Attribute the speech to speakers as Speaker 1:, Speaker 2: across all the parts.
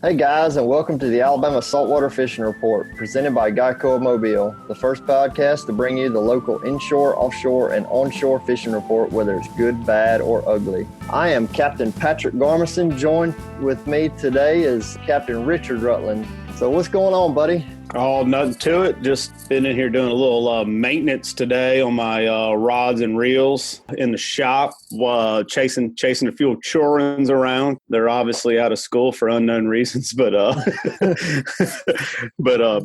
Speaker 1: Hey guys, and welcome to the Alabama Saltwater Fishing Report, presented by Geico of Mobile, the first podcast to bring you the local inshore, offshore, and onshore fishing report, whether it's good, bad, or ugly. I am Captain Patric Garmeson. Joined with me today is Captain Richard Rutland. So what's going on, buddy?
Speaker 2: Oh, nothing to it. Just been in here doing a little maintenance today on my rods and reels in the shop, chasing a few children around. They're obviously out of school for unknown reasons, but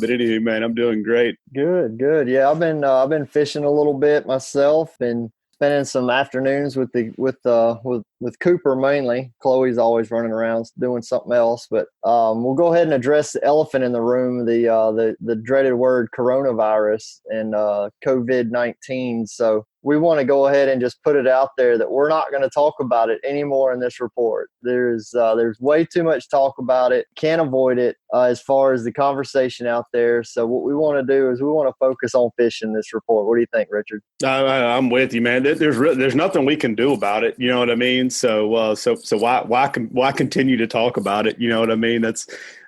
Speaker 2: anyway, man, I'm doing great.
Speaker 1: Good. Yeah, I've been fishing a little bit myself. Been spending some afternoons with Cooper mainly. Chloe's always running around doing something else, but we'll go ahead and address the elephant in the room, the dreaded word coronavirus and COVID-19. So we want to go ahead and just put it out there that we're not going to talk about it anymore in this report. There's way too much talk about it. Can't avoid it as far as the conversation out there. So what we want to do is we want to focus on fishing this report. What do you think, Richard?
Speaker 2: I'm with you, man. There's nothing we can do about it. You know what I mean? So why continue to talk about it? You know what I mean? That's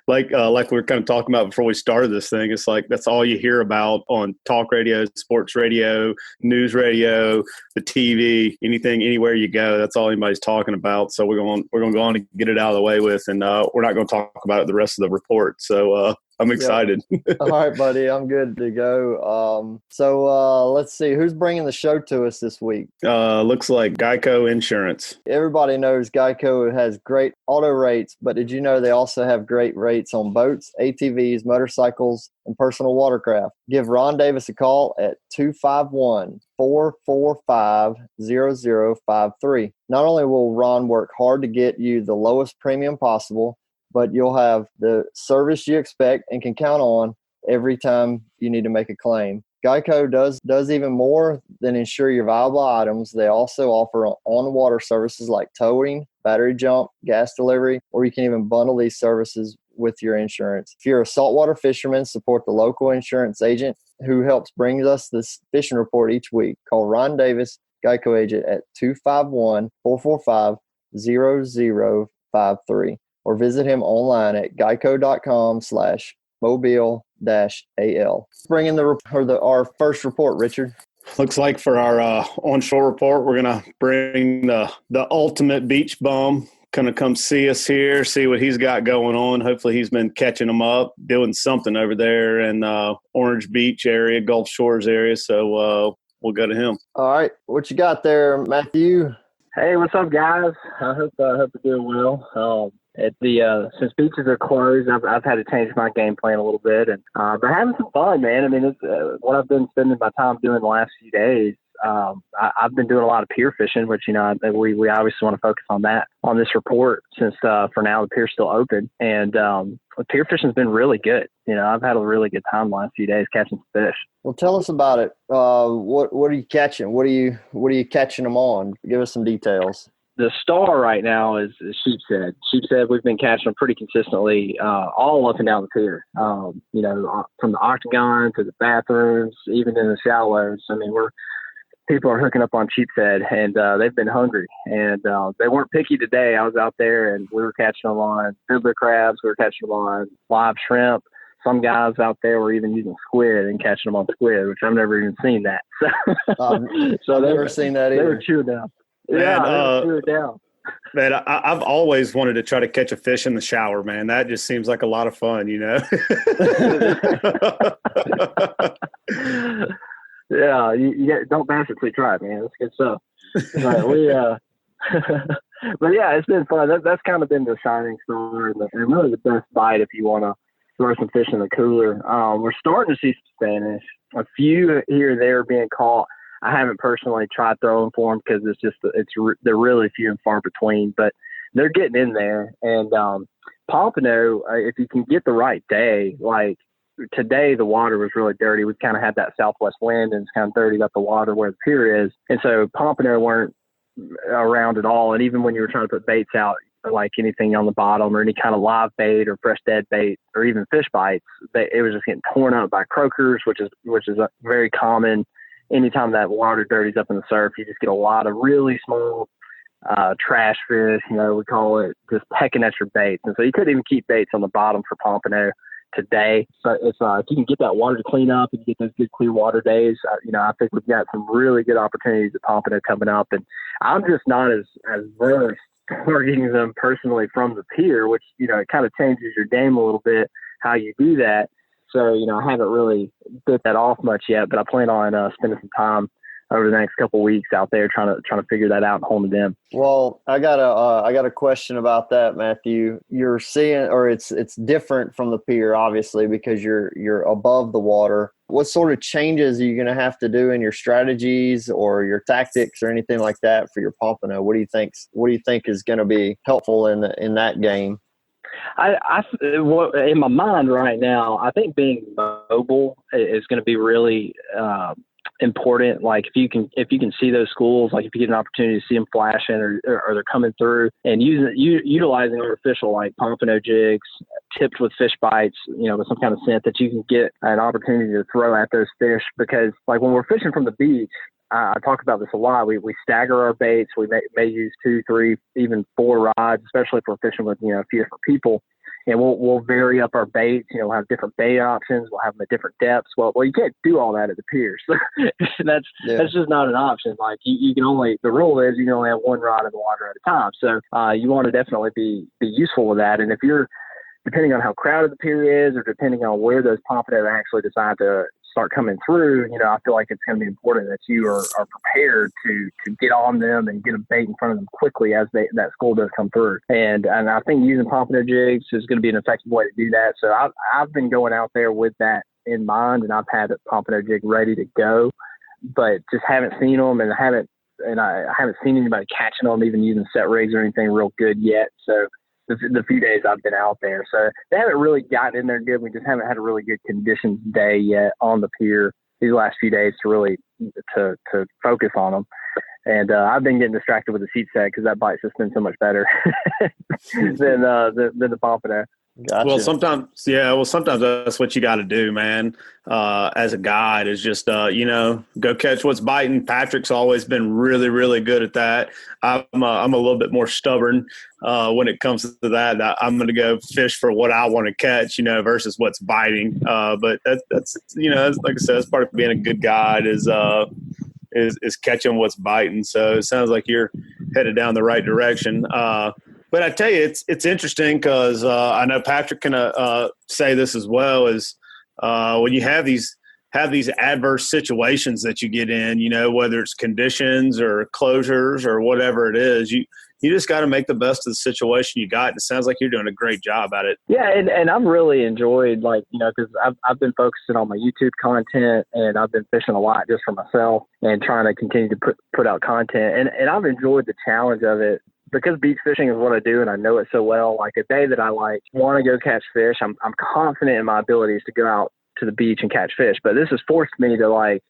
Speaker 2: like we were kind of talking about before we started this thing. It's like that's all you hear about on talk radio, sports radio, news radio, the TV, anything, anywhere you go. That's all anybody's talking about. So we're going to go on and get it out of the way with, and we're not going to talk about it the rest of the report. So I'm excited.
Speaker 1: Yep. All right, buddy. I'm good to go. So let's see. Who's bringing the show to us this week?
Speaker 2: Looks like Geico Insurance.
Speaker 1: Everybody knows Geico has great auto rates, but did you know they also have great rates on boats, ATVs, motorcycles, and personal watercraft? Give Ron Davis a call at 251-445-0053. Not only will Ron work hard to get you the lowest premium possible, but you'll have the service you expect and can count on every time you need to make a claim. Geico does even more than insure your valuable items. They also offer on-water services like towing, battery jump, gas delivery, or you can even bundle these services with your insurance. If you're a saltwater fisherman, support the local insurance agent who helps bring us this fishing report each week. Call Ron Davis, Geico agent, at 251-445-0053. or visit him online at geico.com/mobile-al. Bring in our first report, Richard.
Speaker 2: Looks like for our onshore report, we're going to bring the ultimate beach bum. Going to come see us here, see what he's got going on. Hopefully he's been catching them up, doing something over there in Orange Beach area, Gulf Shores area. So we'll go to him.
Speaker 1: All right. What you got there, Matthew?
Speaker 3: Hey, what's up, guys? I hope you're doing well. Since beaches are closed, I've had to change my game plan a little bit, and but having some fun, man. I mean, it's what I've been spending my time doing the last few days. I've been doing a lot of pier fishing, which we obviously want to focus on that on this report since for now the pier's still open, and pier fishing's been really good. You know, I've had a really good time the last few days catching some fish.
Speaker 1: Well, tell us about it. What are you catching? What are you catching them on? Give us some details.
Speaker 3: The star right now is sheepshead. Sheepshead, we've been catching them pretty consistently all up and down the pier. From the octagon to the bathrooms, even in the shallows. I mean, people are hooking up on sheepshead, and they've been hungry. And they weren't picky today. I was out there, and we were catching them on fiddler crabs. We were catching them on live shrimp. Some guys out there were even using squid and catching them on squid, which I've never even seen that.
Speaker 1: I've never seen that either.
Speaker 3: They were chewing down. Yeah, they were down.
Speaker 2: Man, I've always wanted to try to catch a fish in the shower, man. That just seems like a lot of fun, you know?
Speaker 3: Yeah, you don't bash it till you try it, man. That's good stuff. But but yeah, it's been fun. That's kind of been the shining star and really the best bite if you want to throw some fish in the cooler. We're starting to see some Spanish. A few here and there being caught. I haven't personally tried throwing for them because they're really few and far between, but they're getting in there. And pompano, if you can get the right day, like today the water was really dirty. We kind of had that southwest wind and it's kind of dirtied up the water where the pier is. And so pompano weren't around at all. And even when you were trying to put baits out, like anything on the bottom or any kind of live bait or fresh dead bait or even fish bites, it was just getting torn up by croakers, which is very common. Anytime that water dirties up in the surf, you just get a lot of really small trash fish, we call it, just pecking at your baits. And so you couldn't even keep baits on the bottom for pompano today. But it's if you can get that water to clean up and get those good clear water days, I think we've got some really good opportunities at pompano coming up. And I'm just not as versed targeting them personally from the pier, which, it kind of changes your game a little bit how you do that. So, I haven't really bit that off much yet, but I plan on spending some time over the next couple of weeks out there trying to figure that out and holding them.
Speaker 1: Well, I got a question about that, Matthew. You're seeing, or it's different from the pier, obviously, because you're above the water. What sort of changes are you going to have to do in your strategies or your tactics or anything like that for your pompano? What do you think is going to be helpful in that game?
Speaker 3: In my mind right now, I think being mobile is going to be really important. Like if you can see those schools, like if you get an opportunity to see them flashing or they're coming through, and utilizing artificial like pompano jigs tipped with Fishbites, with some kind of scent that you can get an opportunity to throw at those fish. Because like when we're fishing from the beach, I talk about this a lot. We stagger our baits. We may use 2, 3, even 4 rods, especially if we're fishing with, a few different people. And we'll vary up our baits. We'll have different bait options. We'll have them at different depths. Well, you can't do all that at the pier. So that's just not an option. Like you can only, the rule is you can only have 1 rod in the water at a time. So you want to definitely be useful with that. And if you're, depending on how crowded the pier is, or depending on where those pompano actually decide to start coming through, I feel like it's going to be important that you are prepared to get on them and get a bait in front of them quickly as that school does come through. And I think using pompano jigs is going to be an effective way to do that. So I've been going out there with that in mind, and I've had a pompano jig ready to go, but just haven't seen them, and I haven't seen anybody catching them, even using set rigs or anything real good yet. So the few days I've been out there. So they haven't really gotten in there good. We just haven't had a really good conditions day yet on the pier these last few days to really to focus on them. And I've been getting distracted with the seat set because that bite's just been so much better than the pompano.
Speaker 1: Gotcha.
Speaker 2: Well, sometimes that's what you got to do, man. As a guide, is just go catch what's biting. Patric's always been really, really good at that. I'm a little bit more stubborn when it comes to that. I'm going to go fish for what I want to catch, versus what's biting. But that's like I said, that's part of being a good guide is catching what's biting. So it sounds like you're headed down the right direction. But I tell you, it's interesting because I know Patric can say this as well, is when you have these adverse situations that you get in, whether it's conditions or closures or whatever it is, you just got to make the best of the situation you got. And it sounds like you're doing a great job at it.
Speaker 3: Yeah, and I've really enjoyed, because I've been focusing on my YouTube content, and I've been fishing a lot just for myself and trying to continue to put out content. And I've enjoyed the challenge of it. Because beach fishing is what I do and I know it so well, like a day that I want to go catch fish, I'm confident in my abilities to go out to the beach and catch fish. But this has forced me to I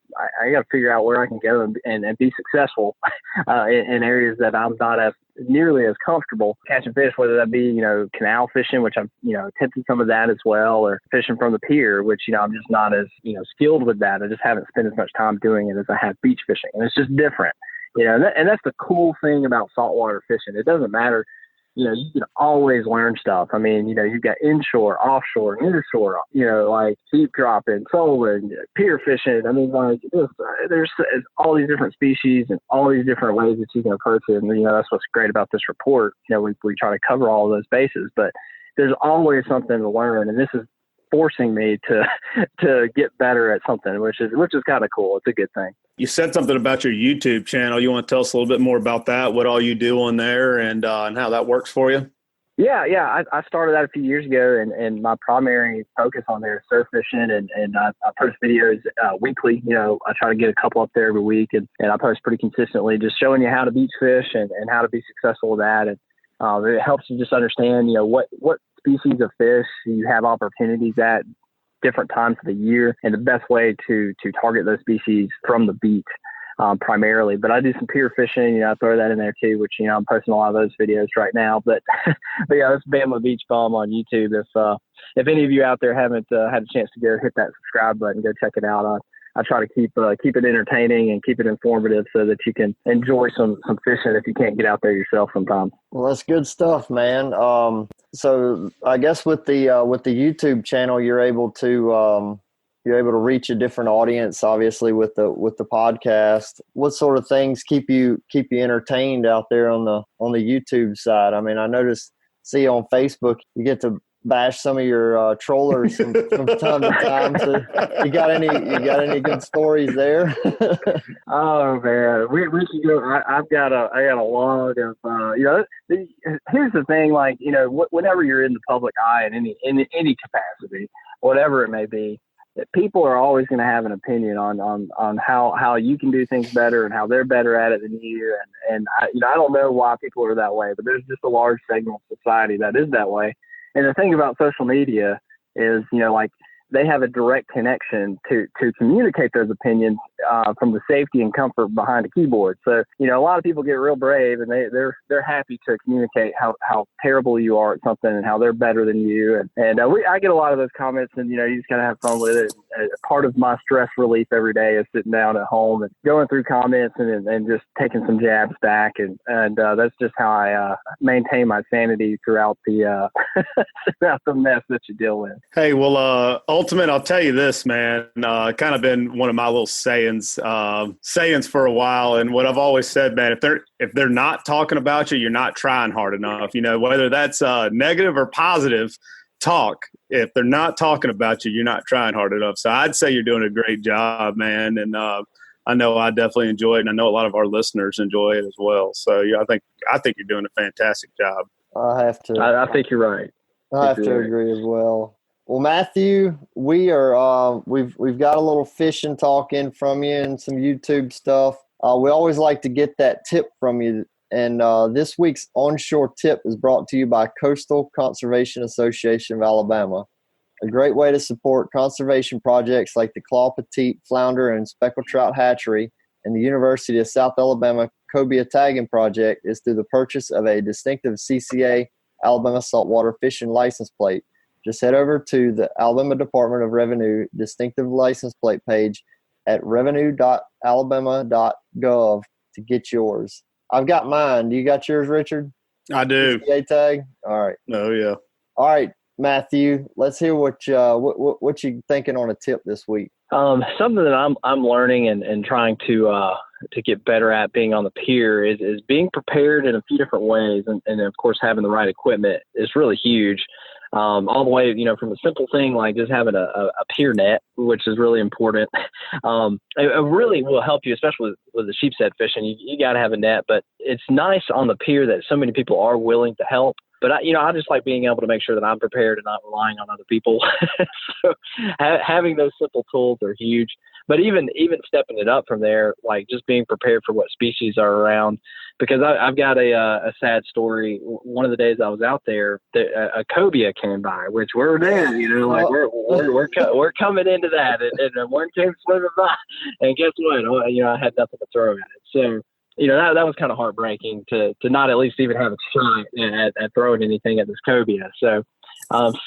Speaker 3: got to figure out where I can go and be successful in areas that I'm not as nearly as comfortable catching fish, whether that be, canal fishing, which I've, attempted some of that as well, or fishing from the pier, which, I'm just not as, skilled with that. I just haven't spent as much time doing it as I have beach fishing. And it's just different. And that's the cool thing about saltwater fishing. It doesn't matter, you can always learn stuff. I mean, you've got inshore, offshore, nearshore, like deep dropping, solar, pier fishing. I mean, there's all these different species and all these different ways that you can approach it. And, that's what's great about this report. We try to cover all of those bases, but there's always something to learn. And this is forcing me to get better at something, which is kind of cool. It's a good thing.
Speaker 2: You said something about your YouTube channel. You want to tell us a little bit more about that, what all you do on there and how that works for you?
Speaker 3: Yeah. I started that a few years ago, and my primary focus on there is surf fishing, and I post videos weekly. I try to get a couple up there every week, and I post pretty consistently, just showing you how to beach fish and how to be successful with that. And it helps you just understand, what species of fish you have opportunities at different times of the year, and the best way to target those species from the beach primarily. But I do some pier fishing, I throw that in there too, which, I'm posting a lot of those videos right now. But yeah, it's Bama Beach Bum on YouTube. If any of you out there haven't had a chance to go hit that subscribe button, go check it out. I try to keep it entertaining and keep it informative so that you can enjoy some fishing if you can't get out there yourself sometimes.
Speaker 1: Well, that's good stuff, man. So I guess with the YouTube channel, you're able to reach a different audience, obviously with the podcast. What sort of things keep you entertained out there on the YouTube side? I mean, I see on Facebook you get to bash some of your trollers from time to time. So you got any good stories there?
Speaker 3: Oh man, we can go. I got a log of here's the thing, like, whenever you're in the public eye in any capacity, whatever it may be, that people are always going to have an opinion on how you can do things better and how they're better at it than you. And I don't know why people are that way, but there's just a large segment of society that is that way. And the thing about social media is, like, they have a direct connection to communicate those opinions from the safety and comfort behind a keyboard. So, a lot of people get real brave and they're happy to communicate how terrible you are at something and how they're better than you. And I get a lot of those comments, and, you just got to have fun with it. Part of my stress relief every day is sitting down at home and going through comments and just taking some jabs back. And that's just how I maintain my sanity throughout the throughout the mess that you deal with.
Speaker 2: Hey, well, Ultimate, I'll tell you this, man, kind of been one of my little sayings for a while. And what I've always said, man, if they're not talking about you, you're not trying hard enough, whether that's negative or positive talk. If they're not talking about you, you're not trying hard enough. So I'd say you're doing a great job, man. And I know I definitely enjoy it. And I know a lot of our listeners enjoy it as well. So yeah, I think you're doing a fantastic job.
Speaker 1: I
Speaker 3: think you're right.
Speaker 1: I have to agree as well. Well, Matthew, we've got a little fishing talk in from you and some YouTube stuff. We always like to get that tip from you. And this week's onshore tip is brought to you by Coastal Conservation Association of Alabama, a great way to support conservation projects like the Claw Petite, Flounder, and Speckled Trout Hatchery and the University of South Alabama Cobia Tagging Project is through the purchase of a distinctive CCA Alabama saltwater fishing license plate. Just head over to the Alabama Department of Revenue distinctive license plate page at revenue.alabama.gov to get yours. I've got mine. Do you got yours, Richard?
Speaker 2: I do.
Speaker 1: CCA tag? All right.
Speaker 2: Oh, yeah.
Speaker 1: All right, Matthew, let's hear what you thinking on a tip this week.
Speaker 3: Something that I'm learning and trying to get better at being on the pier is being prepared in a few different ways. And of course, having the right equipment is really huge. All the way, from a simple thing like just having a pier net, which is really important. It really will help you, especially with the sheepshead fishing. You got to have a net, but it's nice on the pier that so many people are willing to help. But I just like being able to make sure that I'm prepared and not relying on other people. So having those simple tools are huge. But even stepping it up from there, like just being prepared for what species are around, because I've got a sad story. One of the days I was out there, a cobia came by, which we're there, we're coming into that, and one came swimming by, and guess what? I had nothing to throw at it. So that was kind of heartbreaking to not at least even have a shot at throwing anything at this cobia. So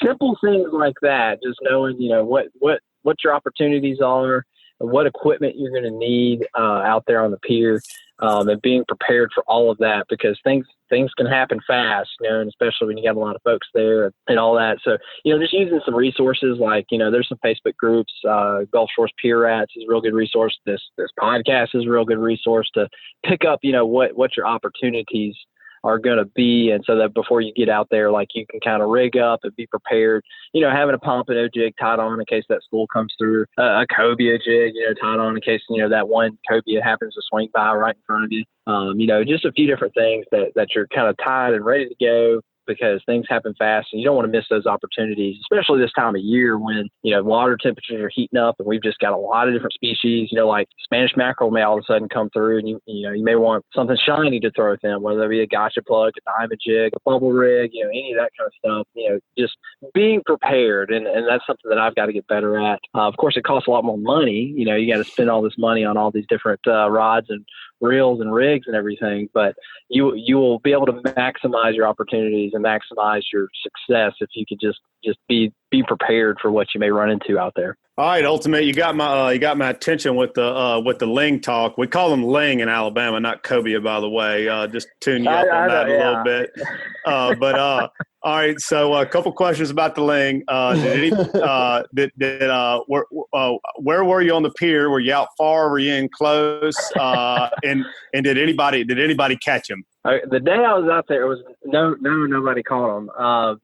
Speaker 3: simple things like that, just knowing what your opportunities are, what equipment you're going to need out there on the pier, and being prepared for all of that, because things can happen fast, and especially when you got a lot of folks there and all that. So, just using some resources like, there's some Facebook groups, Gulf Shores Pier Rats is a real good resource. This podcast is a real good resource to pick up, what your opportunities are going to be. And so that before you get out there, like, you can kind of rig up and be prepared, having a pompano jig tied on in case that school comes through, a cobia jig, tied on in case, that one cobia happens to swing by right in front of you. Just a few different things that you're kind of tied and ready to go, because things happen fast and you don't want to miss those opportunities, especially this time of year when, water temperatures are heating up and we've just got a lot of different species, like Spanish mackerel may all of a sudden come through, and you may want something shiny to throw at them, whether it be a gotcha plug, a diamond jig, a bubble rig, any of that kind of stuff, just being prepared. And that's something that I've got to get better at. Of course, it costs a lot more money. You got to spend all this money on all these different rods and reels and rigs and everything, but you will be able to maximize your opportunities and maximize your success if you could just be prepared for what you may run into out there.
Speaker 2: All right, Ultimate, you got my attention with the ling talk. We call them ling in Alabama, not cobia, by the way. Just tune you up on that a little bit. All right, so a couple questions about the ling. Where were you on the pier? Were you out far? Were you in close? And did anybody catch him?
Speaker 3: The day I was out there, it was nobody caught him.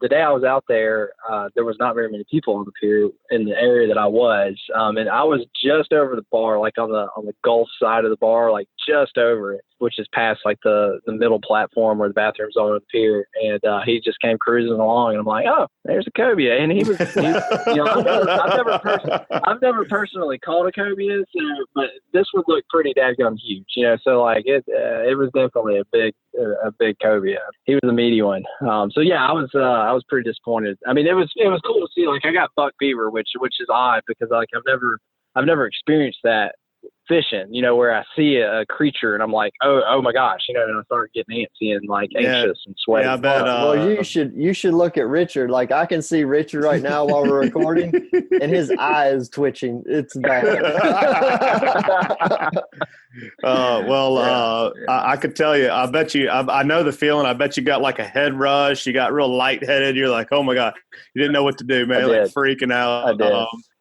Speaker 3: The day I was out there, there was not very many people on the pier in the area that I was, and I was just over the bar, like on the Gulf side of the bar, like just over it, which is past like the middle platform where the bathrooms are on the pier. And he just came cruising along, and I'm like, oh, there's a cobia, and he was, I've never personally caught a cobia, but this would look pretty daggone huge, So like it was definitely a big cobia. He was a meaty one. So yeah, I was pretty disappointed. I mean, it was cool to see. Like I got buck fever, which is odd because like I've never experienced that fishing. Where I see a creature and I'm like, oh my gosh, and I start getting antsy and like anxious and sweaty.
Speaker 2: Yeah, I bet.
Speaker 1: Well, you should look at Richard. Like I can see Richard right now while we're recording, and his eye is twitching. It's bad.
Speaker 2: I could tell you. I bet you. I know the feeling. I bet you got like a head rush. You got real lightheaded. You're like, oh my god, you didn't know what to do, man. Like freaking out.
Speaker 3: I did.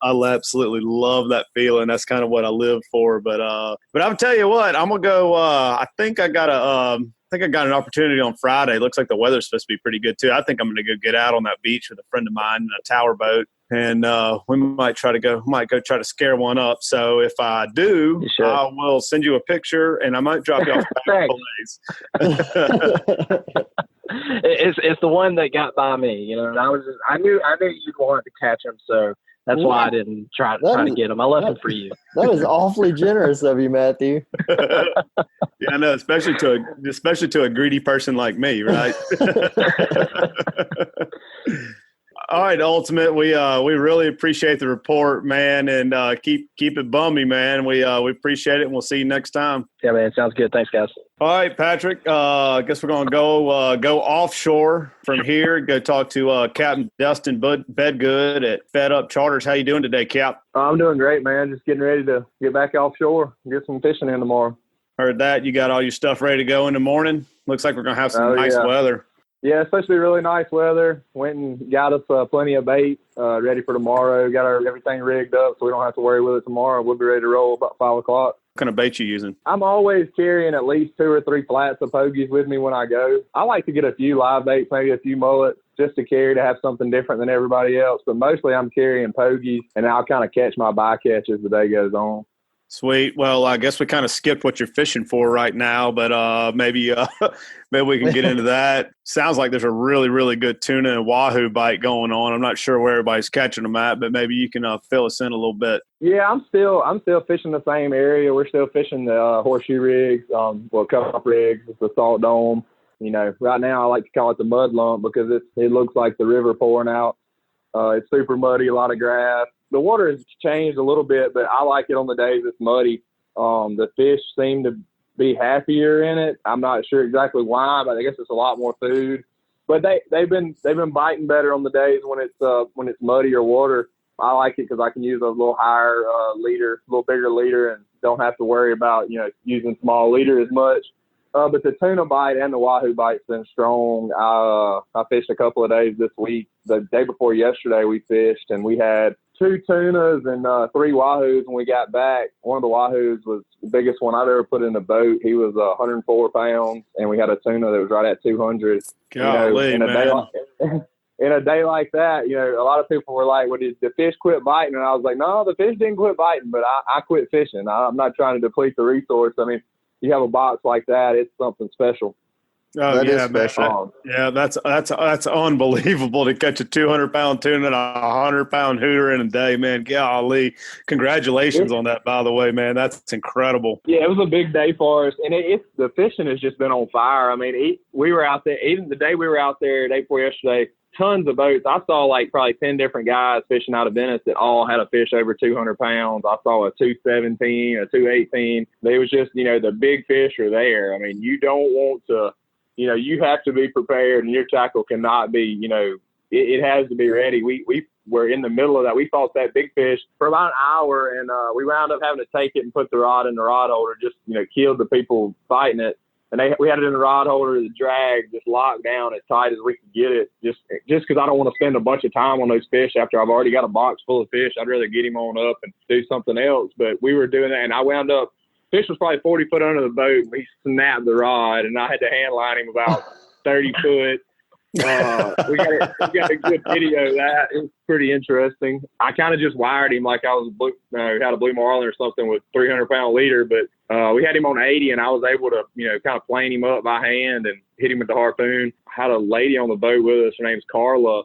Speaker 2: I absolutely love that feeling. That's kind of what I live for. But I'll tell you what. I'm gonna go. I think I got an opportunity on Friday. Looks like the weather's supposed to be pretty good too. I think I'm gonna go get out on that beach with a friend of mine in a tower boat, and we might go try to scare one up. So if I do, I will send you a picture, and I might drop you off back a days.
Speaker 3: It's the one that got by me, and I knew you'd want to catch him, so that's why I didn't try to get him. I left him for you.
Speaker 1: That is awfully generous of you, Matthew.
Speaker 2: Yeah, I know, especially to a greedy person like me, right? All right, Ultimate. We really appreciate the report, man, and keep it bummy, man. We appreciate it, and we'll see you next time.
Speaker 3: Yeah, man. Sounds good. Thanks, guys.
Speaker 2: All right, Patric. I guess we're going to go offshore from here. Go talk to Captain Dustin Bedgood at Fed Up Charters. How you doing today, Cap?
Speaker 4: I'm doing great, man. Just getting ready to get back offshore and get some fishing in tomorrow.
Speaker 2: Heard that. You got all your stuff ready to go in the morning? Looks like we're going to have some nice weather.
Speaker 4: Yeah, especially really nice weather. Went and got us plenty of bait ready for tomorrow. Got everything rigged up so we don't have to worry with it tomorrow. We'll be ready to roll about 5 o'clock.
Speaker 2: What kind of bait you using?
Speaker 4: I'm always carrying at least 2 or 3 flats of pogies with me when I go. I like to get a few live baits, maybe a few mullets, just to carry to have something different than everybody else. But mostly I'm carrying pogies, and I'll kind of catch my bycatch as the day goes on.
Speaker 2: Sweet. Well, I guess we kind of skipped what you're fishing for right now, but maybe we can get into that. Sounds like there's a really, really good tuna and wahoo bite going on. I'm not sure where everybody's catching them at, but maybe you can fill us in a little bit.
Speaker 4: Yeah, I'm still fishing the same area. We're still fishing the horseshoe rigs, cup rigs, the salt dome. Right now I like to call it the mud lump because it looks like the river pouring out. It's super muddy, a lot of grass. The water has changed a little bit, but I like it on the days it's muddy. The fish seem to be happier in it. I'm not sure exactly why, but I guess it's a lot more food. But they've been biting better on the days when it's muddier water. I like it because I can use a little higher leader, a little bigger leader, and don't have to worry about using small leader as much. But the tuna bite and the wahoo bite's been strong. I fished a couple of days this week. The day before yesterday we fished, and we had 2 tunas and 3 wahoos when we got back. One of the wahoos was the biggest one I'd ever put in a boat. He was 104 pounds, and we had a tuna that was right at 200.
Speaker 2: Golly,
Speaker 4: in a day like that, a lot of people were like, well, did the fish quit biting? And I was like, no, the fish didn't quit biting, but I quit fishing. I'm not trying to deplete the resource. I mean, you have a box like that, it's something special.
Speaker 2: Oh, that is special. That's unbelievable to catch a 200-pound tuna and a 100-pound hooter in a day, man. Golly. Congratulations on that, by the way, man. That's incredible.
Speaker 4: Yeah, it was a big day for us, and the fishing has just been on fire. I mean, we were out there, even the day we were out there, day before yesterday, tons of boats. I saw like probably 10 different guys fishing out of Venice that all had a fish over 200 pounds. I saw a 217, a 218. They was just, the big fish are there. I mean, you don't want to, you have to be prepared, and your tackle cannot be, it has to be ready. We were in the middle of that. We fought that big fish for about an hour, and we wound up having to take it and put the rod in the rod holder, just, killed the people fighting it. And we had it in the rod holder, the drag just locked down as tight as we could get it. Just because I don't want to spend a bunch of time on those fish after I've already got a box full of fish. I'd rather get him on up and do something else. But we were doing that, and I wound up, fish was probably 40 foot under the boat. And we snapped the rod, and I had to hand line him about 30 foot. We got a good video of that. It was pretty interesting. I kind of just wired him like I was had a blue marlin or something with 300-pound leader, but we had him on 80, and I was able to kind of plane him up by hand and hit him with the harpoon. I had a lady on the boat with us. Her name's Carla,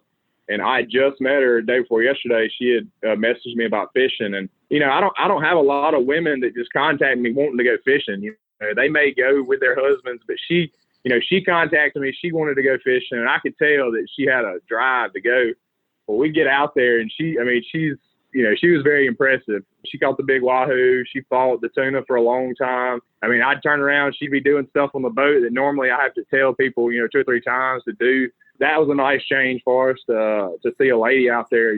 Speaker 4: and I just met her the day before yesterday. She had messaged me about fishing, and I don't have a lot of women that just contact me wanting to go fishing. They may go with their husbands, but she contacted me. She wanted to go fishing, and I could tell that she had a drive to go. Well, we get out there, and she was very impressive. She caught the big wahoo. She fought the tuna for a long time. I mean, I'd turn around, she'd be doing stuff on the boat that normally I have to tell people, 2 or 3 times to do. That was a nice change for us to see a lady out there,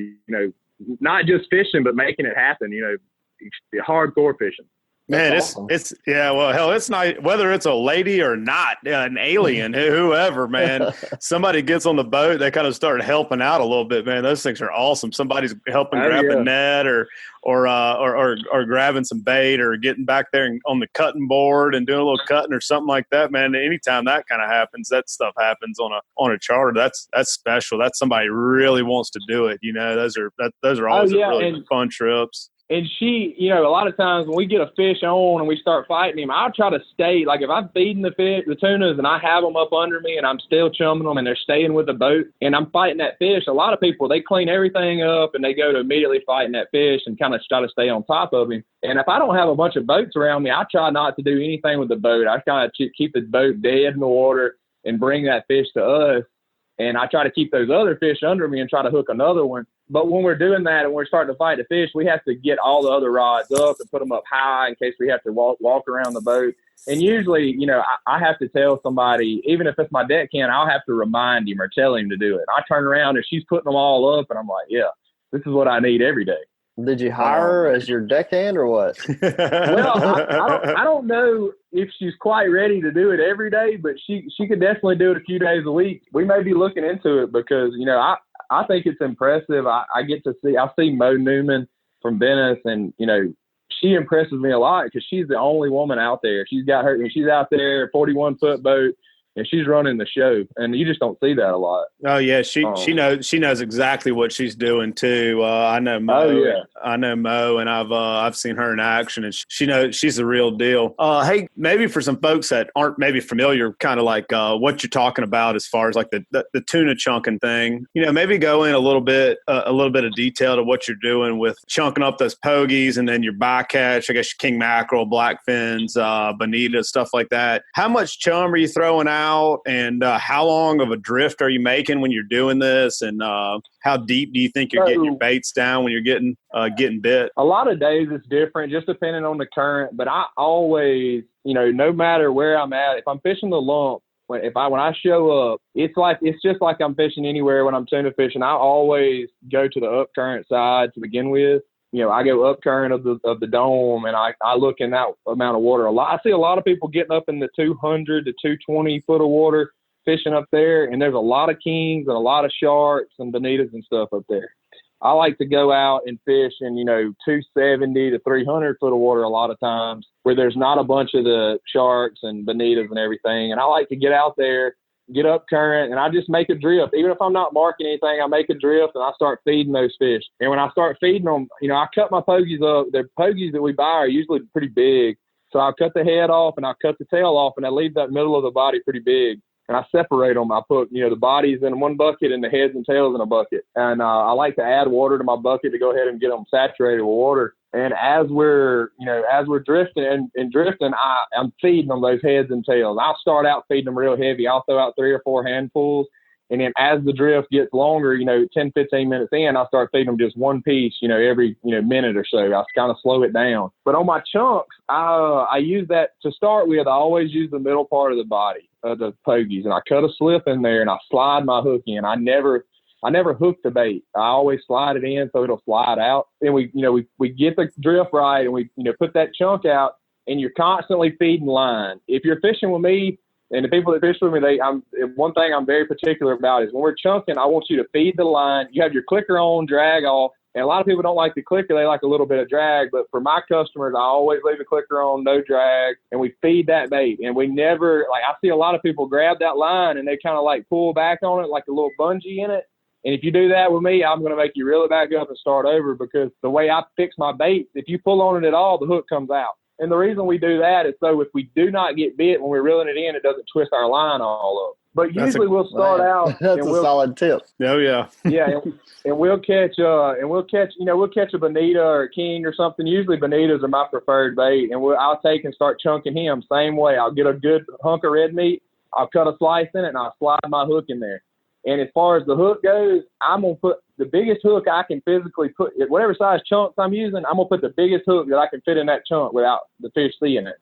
Speaker 4: not just fishing, but making it happen, hardcore fishing.
Speaker 2: Man,
Speaker 1: awesome.
Speaker 2: it's well, hell, it's not whether it's a lady or not, an alien, whoever, man. Somebody gets on the boat, they kind of start helping out a little bit, man. Those things are awesome. Somebody's helping grab a net or grabbing some bait or getting back there on the cutting board and doing a little cutting or something like that, man. Anytime that kind of happens, that stuff happens on a charter. That's special. That's somebody really wants to do it. Those are always really fun trips.
Speaker 4: And she, a lot of times when we get a fish on and we start fighting him, I'll try to stay. Like if I'm feeding the tunas and I have them up under me and I'm still chumming them and they're staying with the boat and I'm fighting that fish, a lot of people, they clean everything up and they go to immediately fighting that fish and kind of try to stay on top of him. And if I don't have a bunch of boats around me, I try not to do anything with the boat. I kind of keep the boat dead in the water and bring that fish to us. And I try to keep those other fish under me and try to hook another one. But when we're doing that and we're starting to fight the fish, we have to get all the other rods up and put them up high in case we have to walk around the boat. And usually, I have to tell somebody, even if it's my deckhand, I'll have to remind him or tell him to do it. I turn around and she's putting them all up, and I'm like, yeah, this is what I need every day.
Speaker 1: Did you hire her as your deckhand or what?
Speaker 4: Well, I don't know if she's quite ready to do it every day, but she could definitely do it a few days a week. We may be looking into it because, I think it's impressive. I see Mo Newman from Venice, and, she impresses me a lot because she's the only woman out there. She's out there, 41-foot boat, and she's running the show, and you just don't see that a lot.
Speaker 2: Oh yeah, she knows exactly what she's doing too. I know Mo.
Speaker 4: Oh, yeah.
Speaker 2: I know Mo, and I've seen her in action, and she knows she's the real deal. Hey, maybe for some folks that aren't maybe familiar, kind of like what you're talking about as far as like the tuna chunking thing, maybe go in a little bit of detail to what you're doing with chunking up those pogies and then your bycatch, I guess your king mackerel, blackfins, bonita, stuff like that. How much chum are you throwing out? And how long of a drift are you making when you're doing this? And how deep do you think you're getting your baits down when you're getting bit?
Speaker 4: A lot of days it's different, just depending on the current. But I always, no matter where I'm at, if I'm fishing the lump, when I show up, it's just like I'm fishing anywhere when I'm tuna fishing. I always go to the up current side to begin with. I go up current of the dome, and I look in that amount of water a lot. I see a lot of people getting up in the 200 to 220 foot of water fishing up there, and there's a lot of kings and a lot of sharks and bonitas and stuff up there. I like to go out and fish in, 270 to 300 foot of water a lot of times where there's not a bunch of the sharks and bonitas and everything. And I like to get out there, get up current, and I just make a drift. Even if I'm not marking anything, I make a drift and I start feeding those fish. And when I start feeding them, I cut my pogies up. The pogies that we buy are usually pretty big. So I'll cut the head off and I'll cut the tail off, and I leave that middle of the body pretty big. And I separate them. I put, the bodies in one bucket and the heads and tails in a bucket. And I like to add water to my bucket to go ahead and get them saturated with water. And as we're drifting and drifting, I'm feeding them those heads and tails. I'll start out feeding them real heavy. I'll throw out 3 or 4 handfuls, And then as the drift gets longer, 10, 15 minutes in, I start feeding them just one piece, every, minute or so. I kind of slow it down. But on my chunks, I use that to start with. I always use the middle part of the body of the pogies, and I cut a slip in there and I slide my hook in. I never hook the bait. I always slide it in so it'll slide out. Then we get the drift right, and we, put that chunk out, and you're constantly feeding line. If you're fishing with me, and the people that fish with me, one thing I'm very particular about is when we're chunking, I want you to feed the line. You have your clicker on, drag off. And a lot of people don't like the clicker. They like a little bit of drag. But for my customers, I always leave the clicker on, no drag, and we feed that bait. And we never, I see a lot of people grab that line and they kind of pull back on it like a little bungee in it. And if you do that with me, I'm going to make you reel it back up and start over, because the way I fix my bait, if you pull on it at all, the hook comes out. And the reason we do that is so if we do not get bit when we're reeling it in, it doesn't twist our line all up. But usually we'll start out.
Speaker 1: That's a solid tip.
Speaker 2: Oh yeah.
Speaker 4: Yeah, and we'll catch a bonita or a king or something. Usually bonitas are my preferred bait, and I'll take and start chunking him same way. I'll get a good hunk of red meat. I'll cut a slice in it and I'll slide my hook in there. And as far as the hook goes, I'm going to put the biggest hook I can physically put, whatever size chunks I'm using, I'm going to put the biggest hook that I can fit in that chunk without the fish seeing it.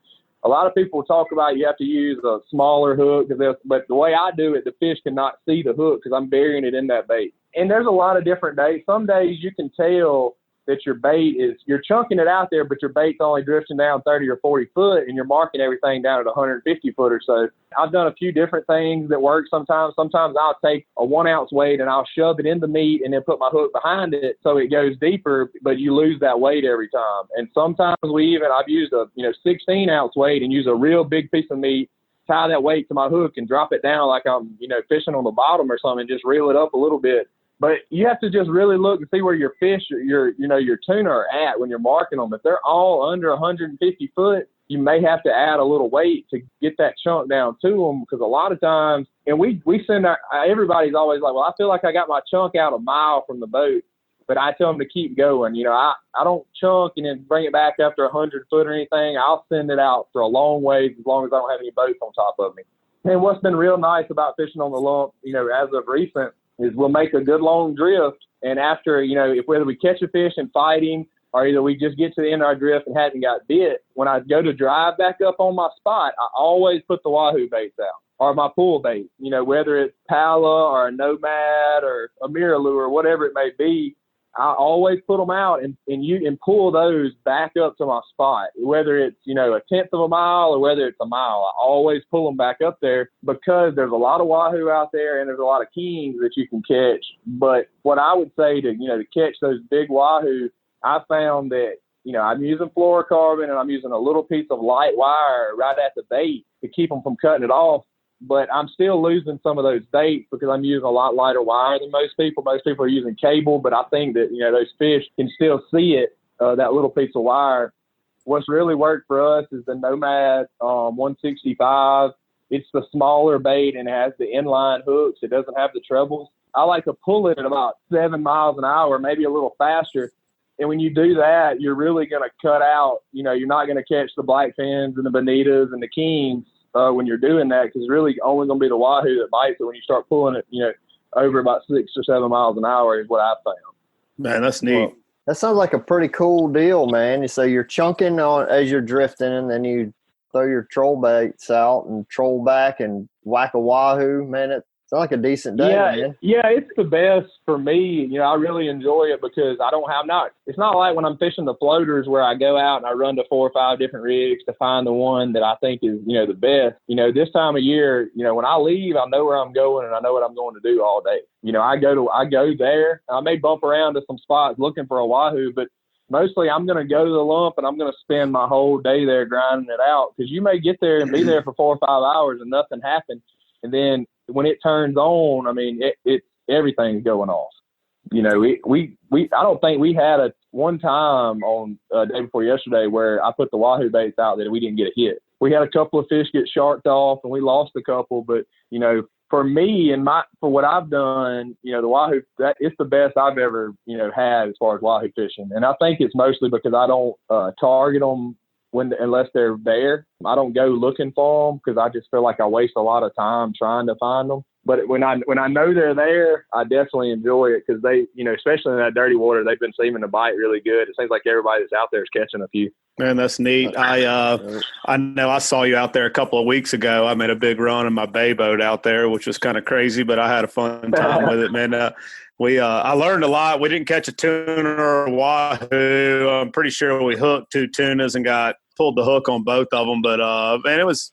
Speaker 4: A lot of people talk about you have to use a smaller hook, but the way I do it, the fish cannot see the hook because I'm burying it in that bait. And there's a lot of different days. Some days you can tell that your bait you're chunking it out there, but your bait's only drifting down 30 or 40 foot, and you're marking everything down at 150 foot or so. I've done a few different things that work sometimes. Sometimes I'll take a 1 ounce weight and I'll shove it in the meat and then put my hook behind it so it goes deeper, but you lose that weight every time. And sometimes I've used a 16 ounce weight and use a real big piece of meat, tie that weight to my hook and drop it down like I'm fishing on the bottom or something, just reel it up a little bit. But you have to just really look and see where your fish, your tuna are at when you're marking them. If they're all under 150 foot, you may have to add a little weight to get that chunk down to them, because a lot of times, and we send everybody's always like, well, I feel like I got my chunk out a mile from the boat, but I tell them to keep going. I don't chunk and then bring it back after 100 foot or anything. I'll send it out for a long ways as long as I don't have any boats on top of me. And what's been real nice about fishing on the lump, as of recent, is we'll make a good long drift, and after, whether we catch a fish and fight him, or either we just get to the end of our drift and hadn't got bit, when I go to drive back up on my spot, I always put the wahoo baits out, or my pool bait, whether it's Pala or a Nomad or a mirror lure, whatever it may be. I always put them out and pull those back up to my spot, whether it's, a tenth of a mile or whether it's a mile. I always pull them back up there because there's a lot of wahoo out there and there's a lot of kings that you can catch. But what I would say to catch those big wahoo, I found that, I'm using fluorocarbon and I'm using a little piece of light wire right at the bait to keep them from cutting it off. But I'm still losing some of those baits because I'm using a lot lighter wire than most people. Most people are using cable, but I think that, those fish can still see it, that little piece of wire. What's really worked for us is the Nomad 165. It's the smaller bait and it has the inline hooks. It doesn't have the trebles. I like to pull it at about 7 miles an hour, maybe a little faster. And when you do that, you're really going to cut out, you're not going to catch the blackfins and the bonitas and the kings. When you're doing that, because it's really only going to be the wahoo that bites it when you start pulling it, over about 6 or 7 miles an hour is what I found.
Speaker 2: Man, that's neat.
Speaker 1: Well, that sounds like a pretty cool deal, man. So you're chunking on as you're drifting, and then you throw your troll baits out and troll back and whack a wahoo. Man, it sounds like a decent day, man.
Speaker 4: Yeah, it's the best for me. I really enjoy it because it's not like when I'm fishing the floaters where I go out and I run to 4 or 5 different rigs to find the one that I think is, the best. This time of year, when I leave, I know where I'm going and I know what I'm going to do all day. I go there. I may bump around to some spots looking for a wahoo, but mostly I'm going to go to the lump and I'm going to spend my whole day there grinding it out, because you may get there and be there for 4 or 5 hours and nothing happened. And then when it turns on, I mean, everything's going off. I don't think we had one time on day before yesterday where I put the wahoo baits out that we didn't get a hit. We had a couple of fish get sharked off and we lost a couple, but for me and for what I've done, the wahoo, it's the best I've ever had as far as wahoo fishing. And I think it's mostly because I don't target them unless they're there. I don't go looking for them because I just feel like I waste a lot of time trying to find them. But when I know they're there, I definitely enjoy it because they, especially in that dirty water, they've been seeming to bite really good. It seems like everybody that's out there is catching a few.
Speaker 2: Man, that's neat. I know I saw you out there a couple of weeks ago. I made a big run in my bay boat out there, which was kind of crazy, but I had a fun time with it, man. I learned a lot. We didn't catch a tuna or a wahoo. I'm pretty sure we hooked 2 tunas and pulled the hook on both of them. But man, it was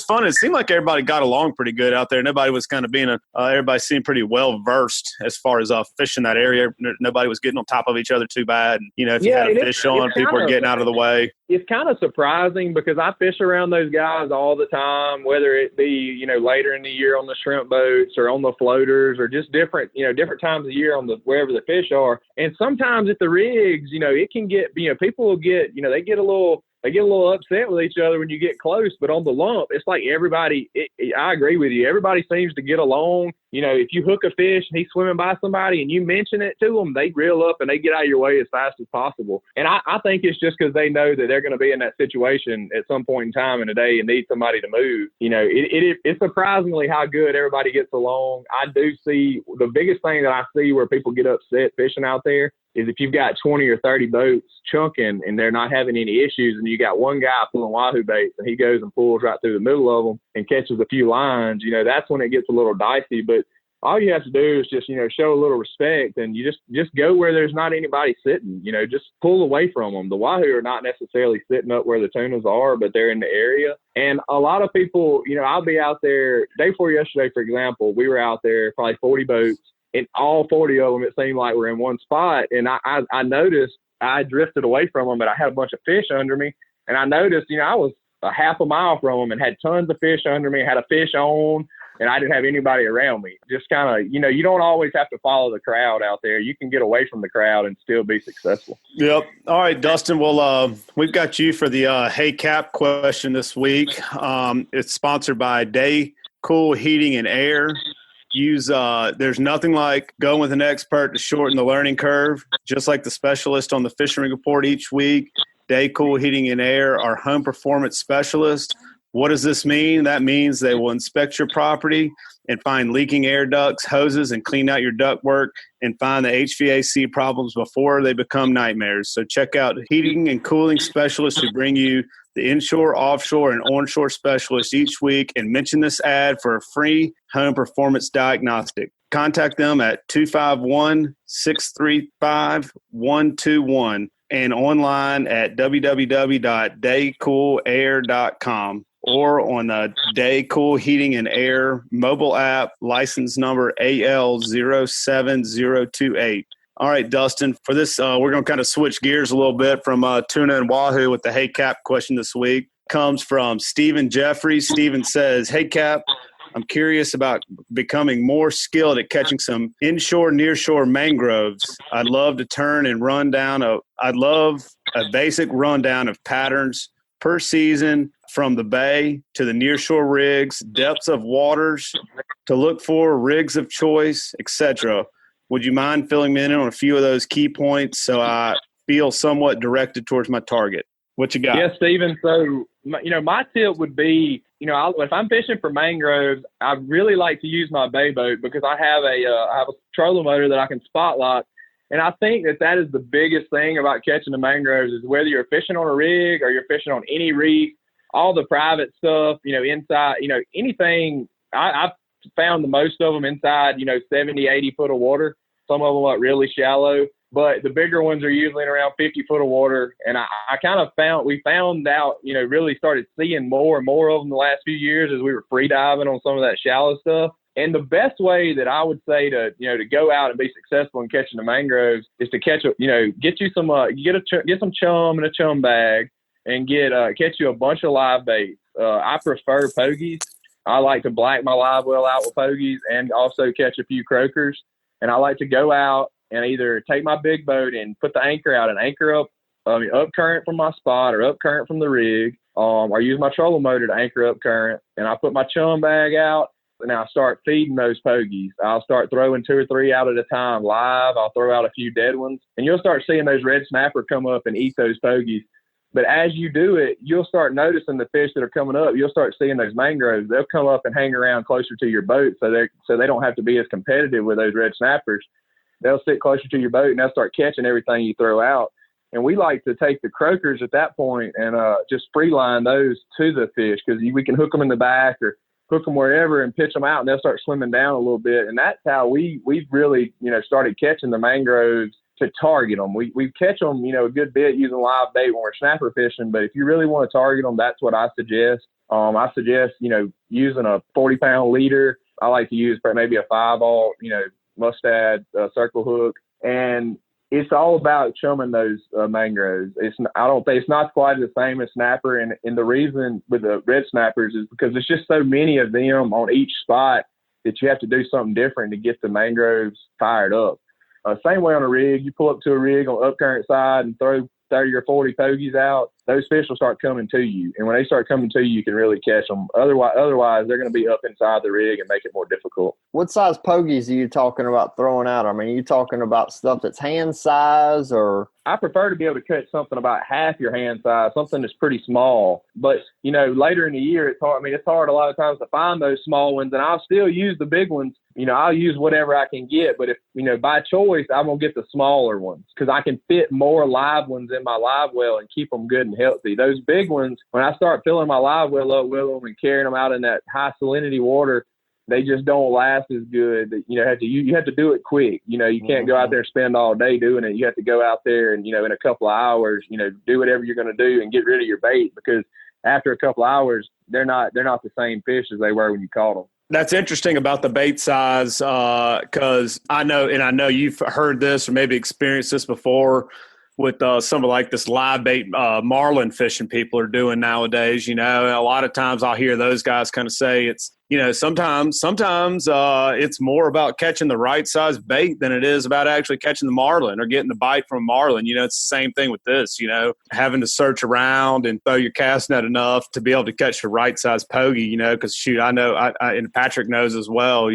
Speaker 2: fun. It seemed like everybody got along pretty good out there. Nobody was kind of everybody seemed pretty well versed as far as fishing that area. Nobody was getting on top of each other too bad. And, if you had a fish on, people were getting out of the way.
Speaker 4: It's kind of surprising because I fish around those guys all the time, whether it be, later in the year on the shrimp boats or on the floaters or just different times of year on wherever the fish are. And sometimes at the rigs, it can get, people will get, they get a little upset with each other when you get close, but on the lump, it's like everybody, I agree with you. Everybody seems to get along. If you hook a fish and he's swimming by somebody and you mention it to them, they reel up and they get out of your way as fast as possible. And I think it's just because they know that they're going to be in that situation at some point in time in the day and need somebody to move. It's surprisingly how good everybody gets along. I do see the biggest thing that I see where people get upset fishing out there is if you've got 20 or 30 boats chunking and they're not having any issues and you got one guy pulling wahoo baits and he goes and pulls right through the middle of them and catches a few lines, that's when it gets a little dicey. But all you have to do is just, show a little respect and you just go where there's not anybody sitting, just pull away from them. The wahoo are not necessarily sitting up where the tunas are, but they're in the area. And a lot of people, I'll be out there day before yesterday, for example, we were out there probably 40 boats. And all 40 of them, it seemed like we're in one spot. And I noticed I drifted away from them, but I had a bunch of fish under me. And I noticed, I was a half a mile from them and had tons of fish under me, had a fish on, and I didn't have anybody around me. Just kind of, you don't always have to follow the crowd out there. You can get away from the crowd and still be successful.
Speaker 2: Yep. All right, Dustin. Well, we've got you for the Hey Cap question this week. It's sponsored by Daycool Heating and Air. There's nothing like going with an expert to shorten the learning curve. Just like the specialist on the fishing report each week, Daycool Heating and Air are home performance specialists. What does this mean? That means they will inspect your property and find leaking air ducts, hoses, and clean out your ductwork and find the HVAC problems before they become nightmares. So check out heating and cooling specialists who bring you the inshore, offshore, and onshore specialists each week and mention this ad for a free home performance diagnostic. Contact them at 251-635-121 and online at www.daycoolair.com or on the Daycool Heating and Air mobile app, license number AL07028. All right, Dustin, for this, we're going to kind of switch gears a little bit from tuna and wahoo with the Hey Cap question this week. Comes from Stephen Jeffries. Stephen says, "Hey Cap, I'm curious about becoming more skilled at catching some inshore, nearshore mangroves. I'd love a basic rundown of patterns per season from the bay to the nearshore rigs, depths of waters to look for, rigs of choice, etc. Would you mind filling me in on a few of those key points so I feel somewhat directed towards my target?" What you got?
Speaker 4: Yes, Stephen. So, my tip would be, if I'm fishing for mangroves, I really like to use my bay boat because I have a trolling motor that I can spot lock. And I think that is the biggest thing about catching the mangroves is whether you're fishing on a rig or you're fishing on any reef, all the private stuff, inside, anything. I've found the most of them inside, 70, 80 foot of water. Some of them are really shallow, but the bigger ones are usually in around 50 foot of water. And we found out, really started seeing more and more of them the last few years as we were free diving on some of that shallow stuff. And the best way that I would say to go out and be successful in catching the mangroves is to get some chum in a chum bag and catch you a bunch of live baits. I prefer pogies. I like to black my live well out with pogies and also catch a few croakers. And I like to go out and either take my big boat and put the anchor out and anchor up current from my spot or up current from the rig, or use my trolling motor to anchor up current. And I put my chum bag out and I start feeding those pogies. I'll start throwing 2 or 3 out at a time live. I'll throw out a few dead ones and you'll start seeing those red snapper come up and eat those pogies. But as you do it, you'll start noticing the fish that are coming up. You'll start seeing those mangroves. They'll come up and hang around closer to your boat, so they don't have to be as competitive with those red snappers. They'll sit closer to your boat and they'll start catching everything you throw out. And we like to take the croakers at that point and just free line those to the fish, because we can hook them in the back or hook them wherever and pitch them out, and they'll start swimming down a little bit. And that's how we've really, started catching the mangroves to target them. We catch them, a good bit using live bait when we're snapper fishing. But if you really want to target them, that's what I suggest. I suggest, using a 40-pound leader. I like to use maybe a 5-aught, mustad circle hook. And it's all about chumming those mangroves. It's not quite the same as snapper. And the reason with the red snappers is because there's just so many of them on each spot that you have to do something different to get the mangroves fired up. Same way on a rig. You pull up to a rig on upcurrent side and throw 30 or 40 pogies out, those fish will start coming to you. And when they start coming to you, you can really catch them. Otherwise they're going to be up inside the rig and make it more difficult.
Speaker 1: What size pogies are you talking about throwing out? I mean, are you talking about stuff that's hand size, or?
Speaker 4: I prefer to be able to catch something about half your hand size, something that's pretty small. But, later in the year, it's hard. I mean, it's hard a lot of times to find those small ones, and I'll still use the big ones. I'll use whatever I can get. But if, by choice, I'm going to get the smaller ones because I can fit more live ones in my live well and keep them good and healthy. Those big ones, when I start filling my live well up with them and carrying them out in that high salinity water, they just don't last as good. You have to do it quick. You can't go out there and spend all day doing it. You have to go out there and, in a couple of hours, do whatever you're going to do and get rid of your bait, because after a couple of hours, they're not the same fish as they were when you caught them.
Speaker 2: That's interesting about the bait size, because I know you've heard this or maybe experienced this before with some of like this live bait marlin fishing people are doing nowadays. A lot of times I'll hear those guys kind of say it's, sometimes it's more about catching the right size bait than it is about actually catching the marlin or getting the bite from a marlin. It's the same thing with this, having to search around and throw your cast net enough to be able to catch the right size pogie, because shoot, I know, and Patric knows as well,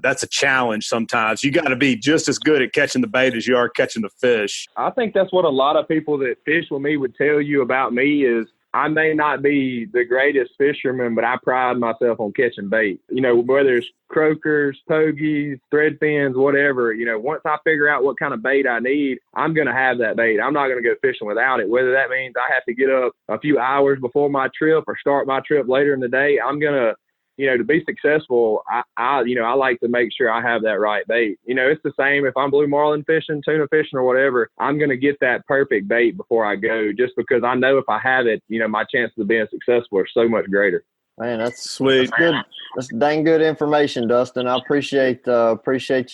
Speaker 2: that's a challenge sometimes. You got to be just as good at catching the bait as you are catching the fish.
Speaker 4: I think that's what a lot of people that fish with me would tell you about me is, I may not be the greatest fisherman, but I pride myself on catching bait. Whether it's croakers, pogies, thread fins, whatever, once I figure out what kind of bait I need, I'm going to have that bait. I'm not going to go fishing without it. Whether that means I have to get up a few hours before my trip or start my trip later in the day, I'm going to, to be successful, I like to make sure I have that right bait. It's the same if I'm blue marlin fishing, tuna fishing, or whatever. I'm going to get that perfect bait before I go, just because I know if I have it, my chances of being successful are so much greater.
Speaker 1: Man, that's
Speaker 2: sweet.
Speaker 1: That's good. That's dang good information, Dustin. I appreciate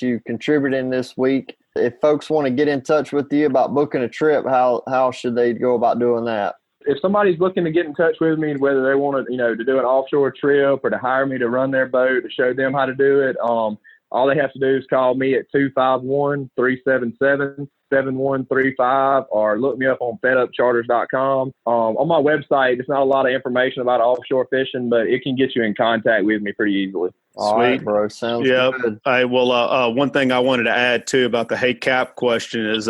Speaker 1: you contributing this week. If folks want to get in touch with you about booking a trip, how should they go about doing that?
Speaker 4: If somebody's looking to get in touch with me, whether they want to, to do an offshore trip or to hire me to run their boat, to show them how to do it, all they have to do is call me at 251-377-7135 or look me up on FedUpCharters.com. On my website, it's not a lot of information about offshore fishing, but it can get you in contact with me pretty easily.
Speaker 1: All right, bro. Sounds good.
Speaker 2: All right, well, one thing I wanted to add, too, about the Hey Cap question is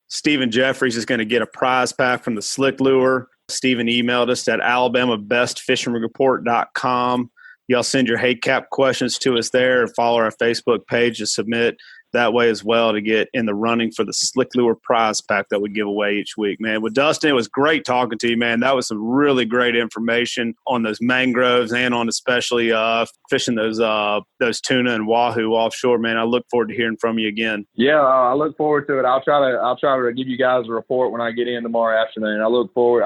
Speaker 2: Stephen Jeffries is going to get a prize pack from the Slick Lure. Stephen emailed us at alabamabestfishingreport.com. Y'all send your Hey Cap questions to us there and follow our Facebook page to submit that way as well to get in the running for the Slick Lure prize pack that we give away each week, man. With Dustin, it was great talking to you, man. That was some really great information on those mangroves and on especially fishing those tuna and wahoo offshore, man. I look forward to hearing from you again.
Speaker 4: Yeah, I look forward to it. I'll try to give you guys a report when I get in tomorrow afternoon. I look forward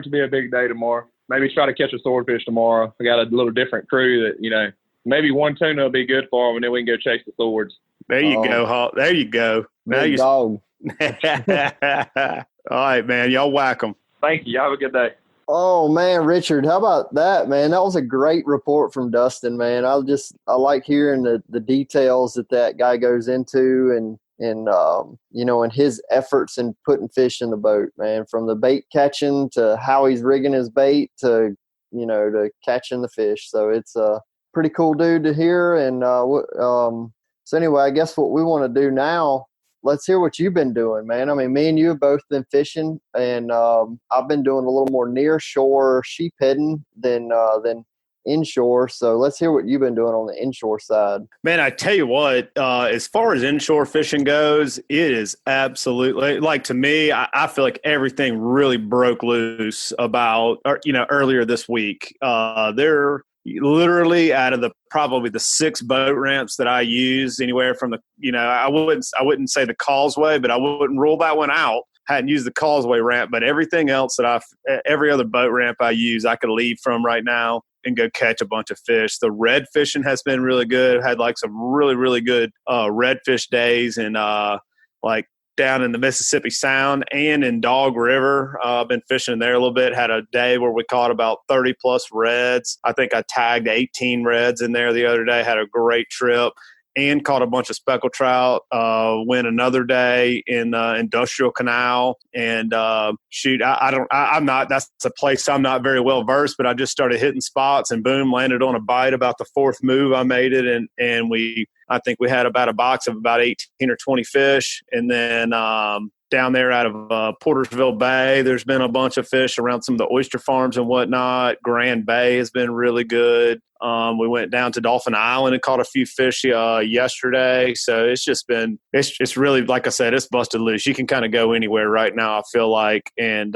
Speaker 4: to be a big day tomorrow. Maybe try to catch a swordfish tomorrow. I got a little different crew that, maybe one tuna will be good for them, and then we can go chase the swords.
Speaker 2: There you go, Hawk. There you go. Now
Speaker 1: Big dog.
Speaker 2: All right, man. Y'all whack them.
Speaker 4: Thank you. Have a good day.
Speaker 1: Oh man, Richard, how about that, man? That was a great report from Dustin, man. I like hearing the details that guy goes into and his efforts in putting fish in the boat, man, from the bait catching to how he's rigging his bait to catching the fish. So it's a pretty cool dude to hear. And so anyway, I guess what we want to do now, let's hear what you've been doing, man. I mean, me and you have both been fishing, and I've been doing a little more near shore sheep heading than inshore. So let's hear what you've been doing on the inshore side.
Speaker 2: Man, I tell you what, as far as inshore fishing goes, it is absolutely, like, to me, I feel like everything really broke loose about, earlier this week. They're literally out of probably the 6 boat ramps that I use, anywhere from I wouldn't say the causeway, but I wouldn't rule that one out. Hadn't used the causeway ramp, but everything else every other boat ramp I use, I could leave from right now and go catch a bunch of fish. The red fishing has been really good. Had like some really, really good redfish days, and like down in the Mississippi Sound and in Dog River. I've been fishing there a little bit. Had a day where we caught about 30 plus reds. I think I tagged 18 reds in there the other day. Had a great trip. And caught a bunch of speckled trout. Went another day in Industrial Canal, and I'm not. That's a place I'm not very well versed, but I just started hitting spots, and boom, landed on a bite about the 4th move. I made it, and I think we had about a box of about 18 or 20 fish, and then down there out of Portersville Bay, there's been a bunch of fish around some of the oyster farms and whatnot. Grand Bay has been really good. We went down to Dolphin Island and caught a few fish yesterday. So it's just been, it's really, like I said, it's busted loose. You can kind of go anywhere right now, I feel like, and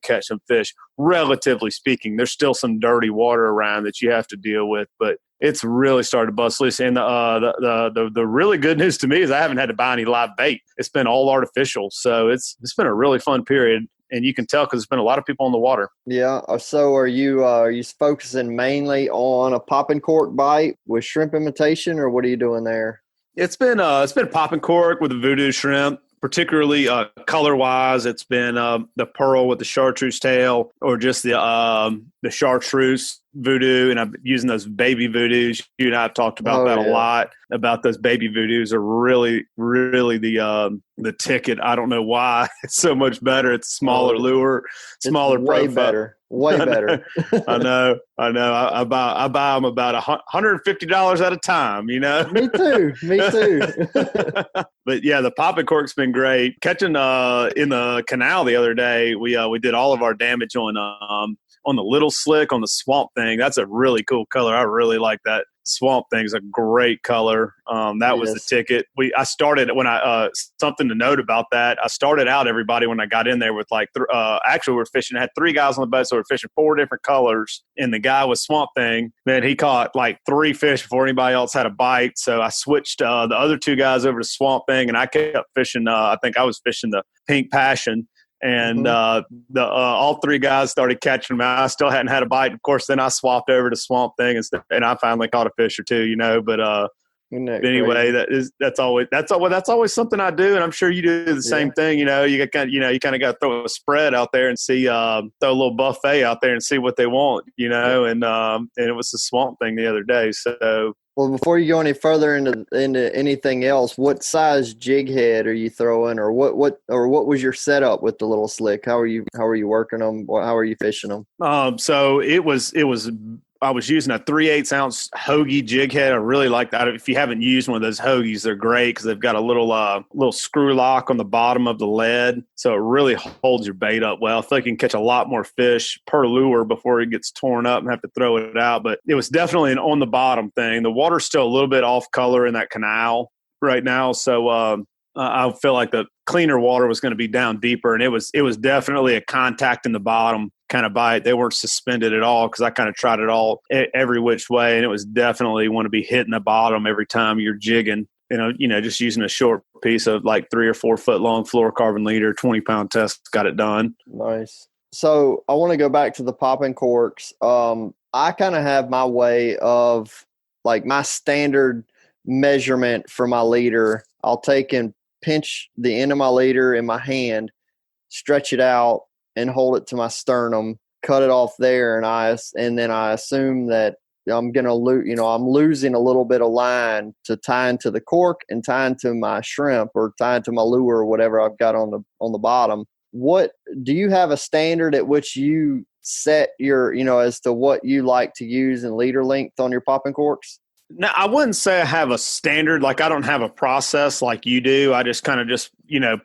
Speaker 2: catch some fish. Relatively speaking, there's still some dirty water around that you have to deal with, but it's really started to bust loose. And the really good news to me is I haven't had to buy any live bait. It's been all artificial. So it's been a really fun period. And you can tell because there's been a lot of people on the water.
Speaker 1: Yeah. So are you focusing mainly on a popping cork bite with shrimp imitation, or what are you doing there?
Speaker 2: It's been popping cork with the voodoo shrimp. Particularly color wise, it's been the pearl with the chartreuse tail, or just the chartreuse voodoo, and I'm using those baby voodoos. You and I have talked about a lot. About those baby voodoos are really, really the ticket. I don't know why it's so much better. It's smaller lure, smaller
Speaker 1: way
Speaker 2: profile.
Speaker 1: better. Way better.
Speaker 2: I know. I buy them about $150 at a time.
Speaker 1: Me too.
Speaker 2: But yeah, the popping cork's been great. Catching in the canal the other day, we did all of our damage on the little slick on the swamp thing. That's a really cool color. I really like that. Swamp thing's a great color. That was the ticket. I started when something to note about that. I started out everybody when I got in there with like actually we're fishing. I had 3 guys on the boat, so we're fishing 4 different colors. And the guy with swamp thing, man, he caught like 3 fish before anybody else had a bite. So I switched the other 2 guys over to swamp thing, and I kept fishing. I think I was fishing the pink passion. And all 3 guys started catching them. I still hadn't had a bite. Of course, then I swapped over to swamp thing, and I finally caught a fish or 2. But anyway, that's always something I do, and I'm sure you do the same thing. You kind of got to throw a spread out there and see, throw a little buffet out there and see what they want. And it was the swamp thing the other day. So.
Speaker 1: Well, before you go any further into anything else, what size jig head are you throwing, or what was your setup with the little slick? How are you working them? How are you fishing them?
Speaker 2: So it was. I was using a 3/8 ounce hoagie jig head. I really like that. If you haven't used one of those hoagies, they're great because they've got a little screw lock on the bottom of the lead, so it really holds your bait up well. I feel like you can catch a lot more fish per lure before it gets torn up and have to throw it out. But it was definitely an on the bottom thing. The water's still a little bit off color in that canal right now, so I feel like the cleaner water was going to be down deeper, and it was definitely a contact in the bottom kind of bite. They weren't suspended at all because I kind of tried it all every which way, and it was definitely want to be hitting the bottom every time you're jigging. Just using a short piece of like 3 or 4 foot long fluorocarbon leader, 20-pound test, got it done.
Speaker 1: Nice. So I want to go back to the popping corks. I kind of have my way of like my standard measurement for my leader. I'll take and pinch the end of my leader in my hand, stretch it out, and hold it to my sternum, cut it off there, and then I assume that I'm gonna I'm losing a little bit of line to tie into the cork and tie into my shrimp or tie into my lure or whatever I've got on the bottom. What do you have a standard at which you set your as to what you like to use in leader length on your popping corks?
Speaker 2: No, I wouldn't say I have a standard. Like I don't have a process like you do. I just kind of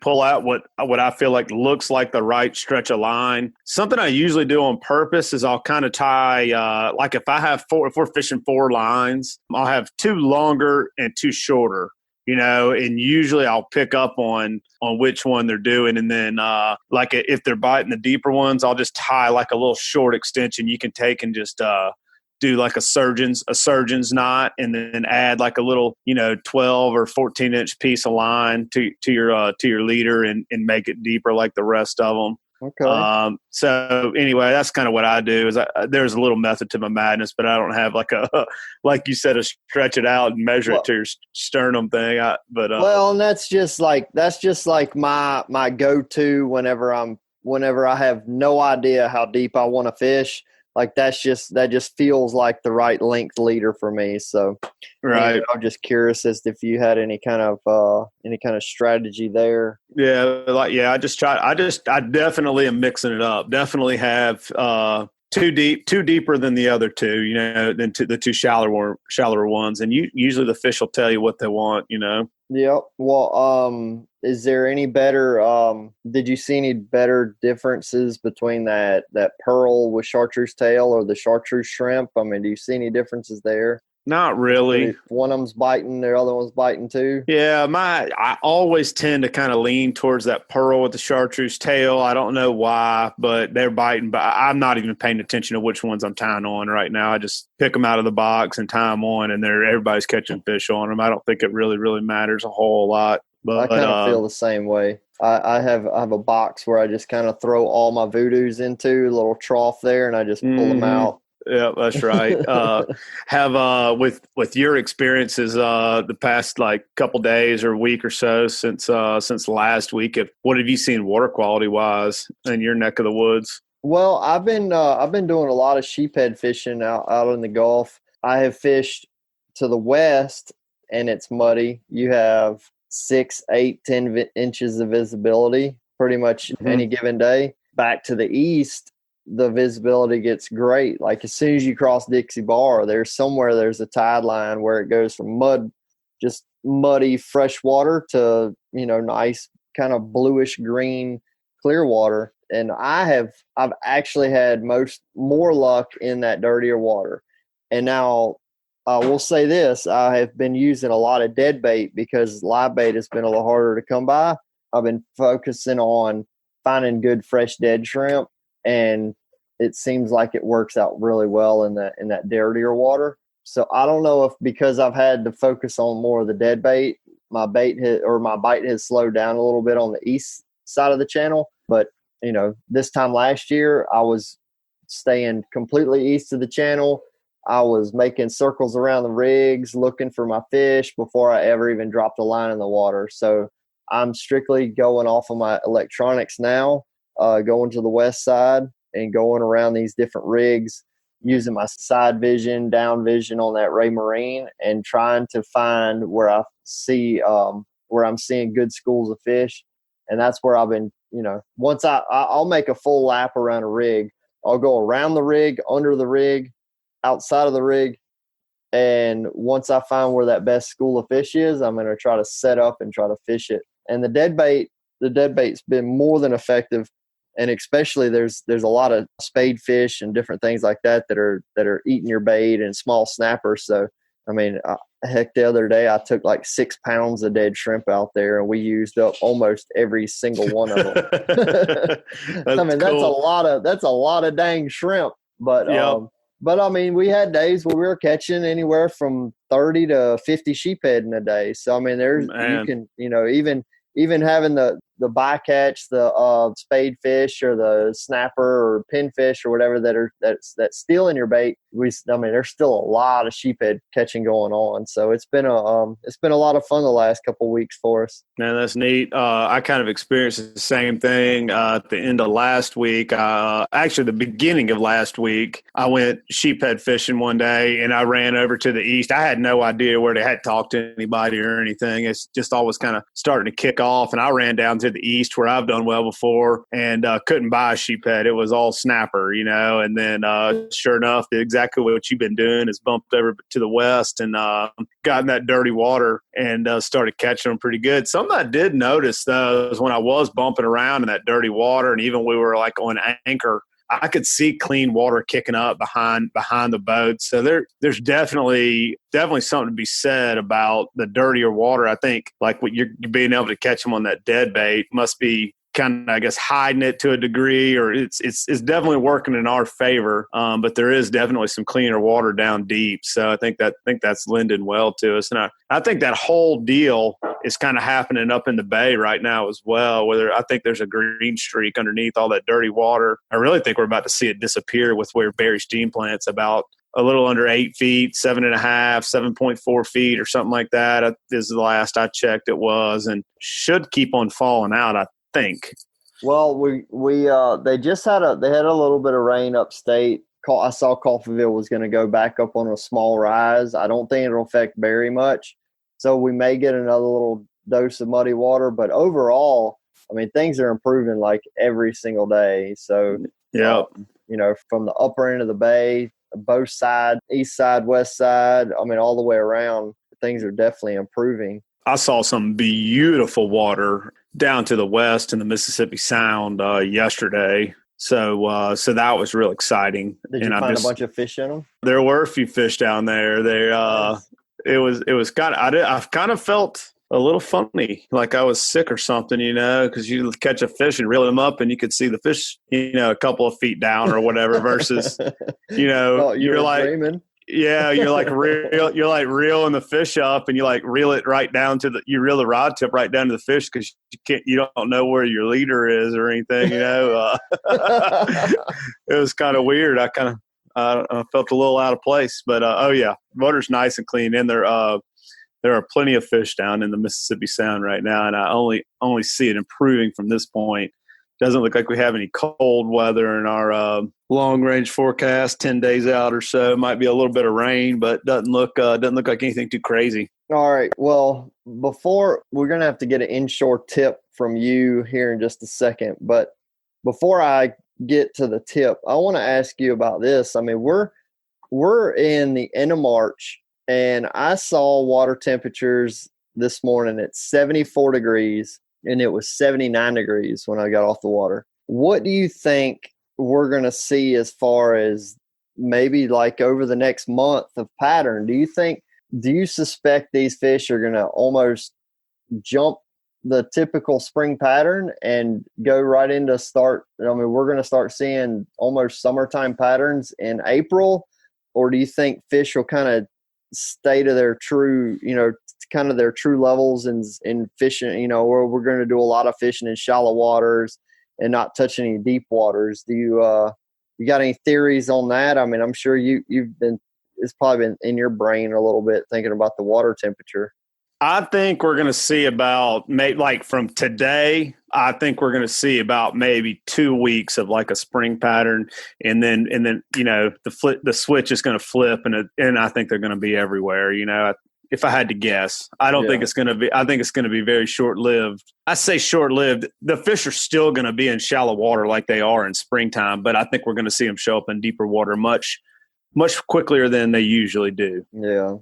Speaker 2: pull out what I feel like looks like the right stretch of line. Something I usually do on purpose is I'll kind of tie, like if we're fishing 4 lines, I'll have 2 longer and 2 shorter, and usually I'll pick up on which one they're doing. And then like if they're biting the deeper ones, I'll just tie like a little short extension you can take and just do like a surgeon's knot, and then add like a little 12 or 14 inch piece of line to your leader and make it deeper like the rest of them.
Speaker 1: Okay.
Speaker 2: So anyway, that's kind of what I do. Is there's a little method to my madness, but I don't have like like you said, a stretch it out and measure it to your sternum thing.
Speaker 1: And that's just like my go-to whenever I have no idea how deep I want to fish. Like that just feels like the right length leader for me. So,
Speaker 2: right.
Speaker 1: I'm just curious as if you had any kind of strategy there.
Speaker 2: Yeah, I definitely am mixing it up. Definitely have too deeper than the other two, than the 2 shallower ones. And usually the fish will tell you what they want,
Speaker 1: Yep. Well, is there any better, did you see any better differences between that pearl with chartreuse tail or the chartreuse shrimp? I mean, do you see any differences there?
Speaker 2: Not really.
Speaker 1: If one of them's biting, the other one's biting too.
Speaker 2: Yeah, I always tend to kind of lean towards that pearl with the chartreuse tail. I don't know why, but they're biting. But I'm not even paying attention to which ones I'm tying on right now. I just pick them out of the box and tie them on, and everybody's catching fish on them. I don't think it really matters a whole lot. But
Speaker 1: I kind of feel the same way. I have a box where I just kind of throw all my voodoos into a little trough there, and I just pull them out.
Speaker 2: Yeah, that's right. Have with your experiences the past like couple days or week or so since last week, what have you seen water quality wise in your neck of the woods?
Speaker 1: Well, I've been doing a lot of sheephead fishing out in the Gulf. I have fished to the west, and it's muddy. You have 6, 8, 10 inches of visibility pretty much any given day. Back to the east, the visibility gets great. Like as soon as you cross Dixie Bar, there's a tide line where it goes from just muddy fresh water to, nice kind of bluish green clear water. And I've actually had more luck in that dirtier water. And now I will say this, I have been using a lot of dead bait because live bait has been a little harder to come by. I've been focusing on finding good fresh dead shrimp, and it seems like it works out really well in that dirtier water. So I don't know if because I've had to focus on more of the dead bait, my bite has slowed down a little bit on the east side of the channel. But this time last year, I was staying completely east of the channel. I was making circles around the rigs, looking for my fish before I ever even dropped a line in the water. So I'm strictly going off of my electronics now, going to the west side and going around these different rigs, using my side vision, down vision on that Ray Marine, and trying to find where I see where I'm seeing good schools of fish. And that's where I've been, once I'll make a full lap around a rig. I'll go around the rig, under the rig, outside of the rig. And once I find where that best school of fish is, I'm going to try to set up and try to fish it. And the dead bait's been more than effective. And especially there's a lot of spade fish and different things like that are eating your bait, and small snappers. So, I mean, heck, the other day I took like 6 pounds of dead shrimp out there, and we used up almost every single one of them. I mean, cool. That's a lot of dang shrimp. But
Speaker 2: yep.
Speaker 1: But I mean, we had days where we were catching anywhere from 30 to 50 sheephead in a day. So I mean, you can even having the bycatch, the spade fish or the snapper or pinfish or whatever that's stealing your bait. There's still a lot of sheephead catching going on. So it's been a lot of fun the last couple of weeks for us.
Speaker 2: Man, that's neat. I kind of experienced the same thing at the end of last week. Actually, the beginning of last week, I went sheephead fishing one day, and I ran over to the east. I had no idea where they had talked to anybody or anything. It's just always kind of starting to kick off, and I ran down to to the east where I've done well before and couldn't buy a sheephead. It was all snapper, and then sure enough, exactly what you've been doing is bumped over to the west and got in that dirty water and started catching them pretty good. Something I did notice, though, is when I was bumping around in that dirty water and even we were like on anchor, I could see clean water kicking up behind the boat. So there's definitely something to be said about the dirtier water. I think like what you're being able to catch them on that dead bait must be kind of, I guess, hiding it to a degree, or it's definitely working in our favor. But there is definitely some cleaner water down deep. So I think that's lending well to us. And I think that whole deal is kind of happening up in the bay right now as well, where I think there's a green streak underneath all that dirty water. I really think we're about to see it disappear with where Berry Steam Plant's about a little under 8 feet, 7.5, 7.4 feet or something like that. Is the last I checked it was, and should keep on falling out, I think.
Speaker 1: Well, they just had a little bit of rain upstate. I saw Coffeyville was going to go back up on a small rise. I don't think it'll affect very much. So we may get another little dose of muddy water, but overall, I mean, things are improving like every single day. So,
Speaker 2: yeah,
Speaker 1: from the upper end of the bay, both sides, east side, west side, I mean, all the way around, things are definitely improving.
Speaker 2: I saw some beautiful down to the west in the Mississippi Sound yesterday. So that was real exciting.
Speaker 1: Did you find a bunch of fish in them?
Speaker 2: There were a few fish down there. It was kind of, I've kind of felt a little funny, like I was sick or something, because you catch a fish and reel them up and you could see the fish, a couple of feet down or whatever versus, you're like, dreaming. Yeah, you're like reeling the fish up, and you like reel it right down you reel the rod tip right down to the fish because you don't know where your leader is or anything. It was kind of weird. I kind of felt a little out of place, but oh yeah, water's nice and clean, and there are plenty of fish down in the Mississippi Sound right now, and I only see it improving from this point. Doesn't look like we have any cold weather in our long-range forecast. 10 days out or so, might be a little bit of rain, but doesn't look like anything too crazy.
Speaker 1: All right. Well, before we're gonna have to get an inshore tip from you here in just a second, but before I get to the tip, I want to ask you about this. I mean, we're in the end of March, and I saw water temperatures this morning at 74 degrees. And it was 79 degrees when I got off the water. What do you think we're going to see as far as maybe like over the next month of pattern? Do you suspect these fish are going to almost jump the typical spring pattern and go right into we're going to start seeing almost summertime patterns in April? Or do you think fish will kind of stay to their true, kind of their true levels in fishing, where we're going to do a lot of fishing in shallow waters and not touch any deep waters? Do you got any theories on that? I mean, I'm sure it's probably been in your brain a little bit thinking about the water temperature.
Speaker 2: I think we're going to see about from today. I think we're going to see about maybe 2 weeks of like a spring pattern, and then the switch is going to flip, and I think they're going to be everywhere. If I had to guess, I don't think it's going to be. I think it's going to be very short-lived. I say short-lived. The fish are still going to be in shallow water like they are in springtime, but I think we're going to see them show up in deeper water much, much quicker than they usually do.
Speaker 1: Yeah.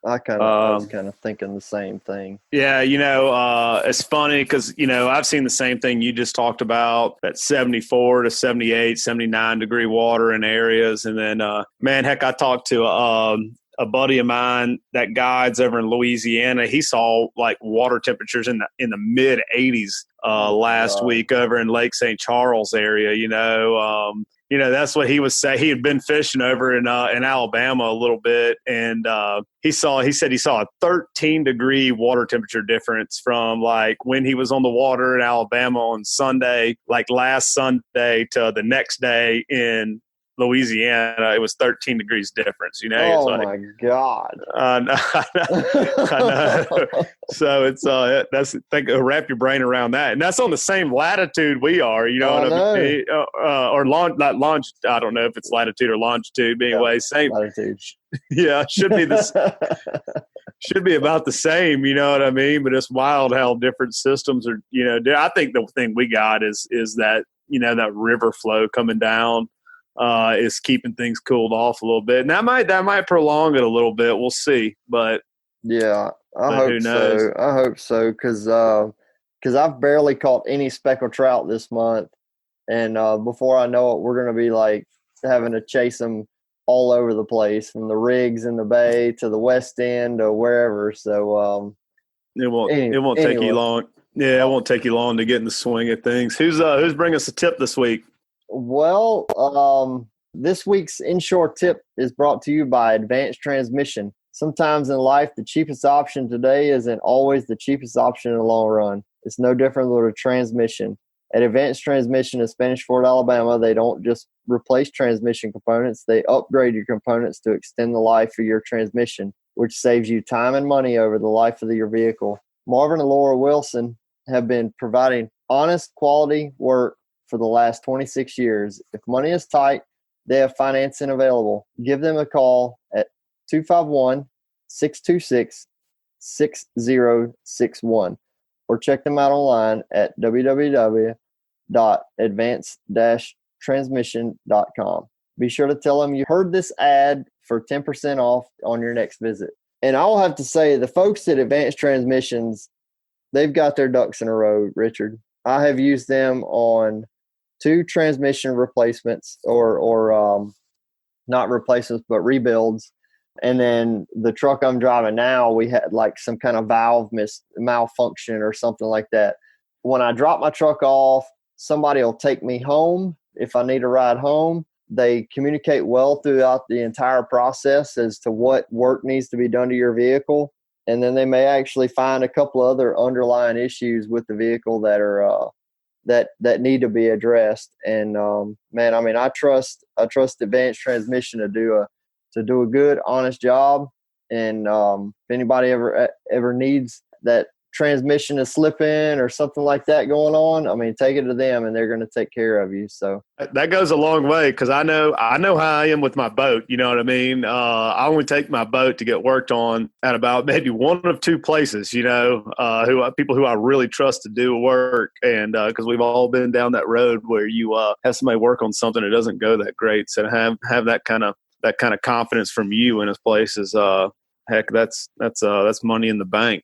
Speaker 1: I was kind of thinking the same thing.
Speaker 2: Yeah, it's funny because, I've seen the same thing you just talked about, that 74 to 78, 79 degree water in areas. And then, I talked to a buddy of mine that guides over in Louisiana. He saw like water temperatures in the mid 80s last week over in Lake St. Charles area. That's what he was saying. He had been fishing over in Alabama a little bit, and he said he saw a 13 degree water temperature difference from like when he was on the water in Alabama on Sunday, like last Sunday, to the next day in Louisiana. It was 13 degrees difference.
Speaker 1: My God!
Speaker 2: I know. So it's wrap your brain around that, and that's on the same latitude we are. What I mean? Not longitude. I don't know if it's latitude or longitude. But anyway, same
Speaker 1: latitude.
Speaker 2: Yeah, should be this. should be about the same, you know what I mean? But it's wild how different systems are, you know. I think the thing we got is that, you know, that river flow coming down is keeping things cooled off a little bit. And that might prolong it a little bit. We'll see. But
Speaker 1: yeah, I
Speaker 2: who
Speaker 1: hope
Speaker 2: knows?
Speaker 1: so. I hope so because I've barely caught any speckled trout this month, and before I know it, we're going to be like having to chase them all over the place, from the rigs in the bay to the west end or wherever. So
Speaker 2: It won't take you long. Yeah, it won't take you long to get in the swing of things. Who's bringing us a tip this week?
Speaker 1: Well, this week's inshore tip is brought to you by Advanced Transmission. Sometimes in life, the cheapest option today isn't always the cheapest option in the long run. It's no different with a transmission. At Advanced Transmission in Spanish Fort, Alabama, they don't just replace transmission components. They upgrade your components to extend the life of your transmission, which saves you time and money over the life of your vehicle. Marvin and Laura Wilson have been providing honest, quality work for the last 26 years. If money is tight, they have financing available. Give them a call at 251-626-6061 or check them out online at www.advanced-transmission.com. Be sure to tell them you heard this ad for 10% off on your next visit. And I'll have to say, the folks at Advanced Transmissions, they've got their ducks in a row, Richard. I have used them on 2 transmission replacements or not replacements, but rebuilds. And then the truck I'm driving now, we had like some kind of valve malfunction or something like that. When I drop my truck off, somebody will take me home if I need a ride home. They communicate well throughout the entire process as to what work needs to be done to your vehicle. And then they may actually find a couple of other underlying issues with the vehicle that are that need to be addressed. And man, I mean, I trust Advanced Transmission to do a good, honest job. And if anybody ever needs that transmission to slip in or something like that going on, I mean, take it to them and they're going to take care of you. So
Speaker 2: that goes a long way, because I know how I am with my boat. You know what I mean? I only take my boat to get worked on at about maybe one of 2 places, you know, people who I really trust to do work. And because we've all been down that road where you have somebody work on something that doesn't go that great. So to have that kind of confidence from you in this place is heck, that's money in the bank.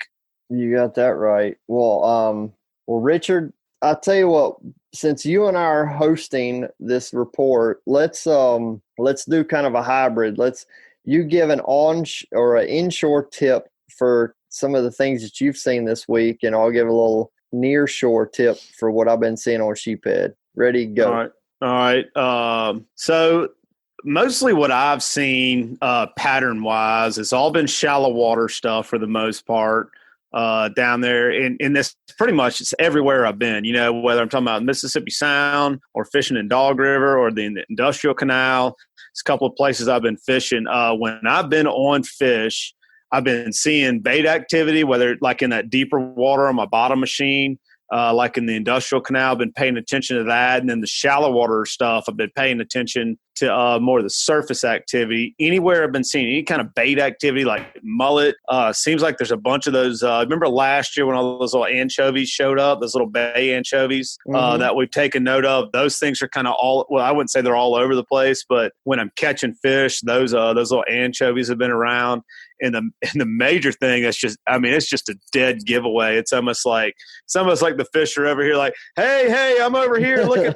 Speaker 1: You got that right. Well, Richard, I'll tell you what, since you and I are hosting this report, let's do kind of a hybrid. You give an or an inshore tip for some of the things that you've seen this week, and I'll give a little near shore tip for what I've been seeing on sheephead. Ready, go.
Speaker 2: All right. So mostly what I've seen pattern wise, it's all been shallow water stuff for the most part. Down there in this, pretty much it's everywhere I've been, you know, whether I'm talking about Mississippi Sound or fishing in Dog River or the Industrial Canal. It's a couple of places I've been fishing. When I've been on fish, I've been seeing bait activity, whether like in that deeper water on my bottom machine, like in the Industrial Canal, I've been paying attention to that. And then the shallow water stuff, I've been paying attention to more of the surface activity. Anywhere I've been seeing any kind of bait activity, like mullet, seems like there's a bunch of those. Remember last year when all those little anchovies showed up, those little bay anchovies that we've taken note of? Those things are kind of I wouldn't say they're all over the place, but when I'm catching fish, those little anchovies have been around. And the major thing, it's just a dead giveaway. It's almost like the fish are over here like, hey, I'm over here. Look at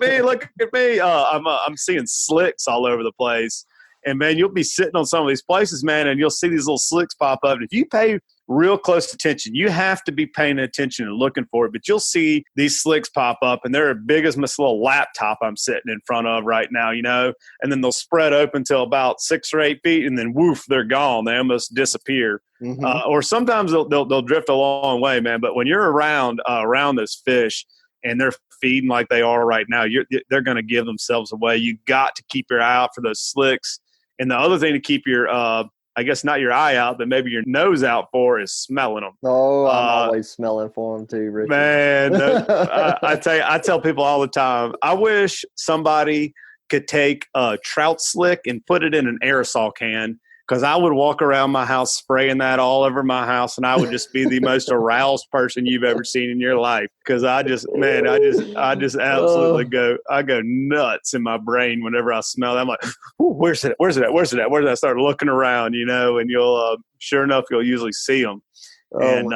Speaker 2: me. I'm seeing slicks all over the place. And, man, you'll be sitting on some of these places, man, and you'll see these little slicks pop up. And if you pay real close attention, you have to be paying attention and looking for it. But you'll see these slicks pop up, and they're as big as this little laptop I'm sitting in front of right now, you know. And then they'll spread open till about 6 or 8 feet, and then woof, they're gone. They almost disappear. Or sometimes they'll drift a long way, man. But when you're around those fish and they're feeding like they are right now, they're going to give themselves away. You got to keep your eye out for those slicks. And the other thing to keep your I guess not your eye out, but maybe your nose out for is smelling them.
Speaker 1: Oh, I'm always smelling for them too, Richard.
Speaker 2: Man, I tell people all the time, I wish somebody could take a trout slick and put it in an aerosol can because I would walk around my house spraying that all over my house, and I would just be the most aroused person you've ever seen in your life. Because I just absolutely go nuts in my brain whenever I smell that. I'm like, where's it? Where's it at? Where's it at? I start looking around, and you'll sure enough you'll usually see them. And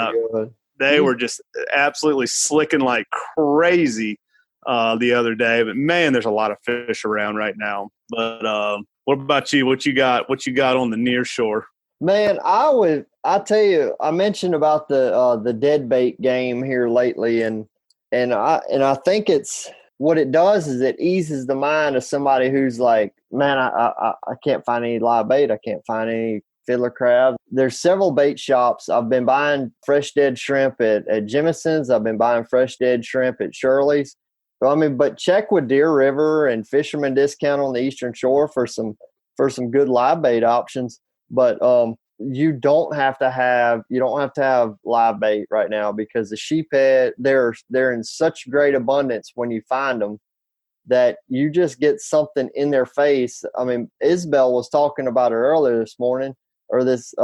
Speaker 2: they were just absolutely slicking like crazy the other day. But man, there's a lot of fish around right now. But what about you? What you got on the near shore?
Speaker 1: Man, I tell you, I mentioned about the dead bait game here lately, and I think it's what it does is it eases the mind of somebody who's like, man, I can't find any live bait, I can't find any fiddler crab. There's several bait shops. I've been buying fresh dead shrimp at Jemison's. I've been buying fresh dead shrimp at Shirley's. But check with Deer River and Fisherman Discount on the Eastern Shore for some good live bait options. But you don't have to have live bait right now, because the sheephead they're in such great abundance when you find them that you just get something in their face. I mean, Isbell was talking about it earlier this morning, or this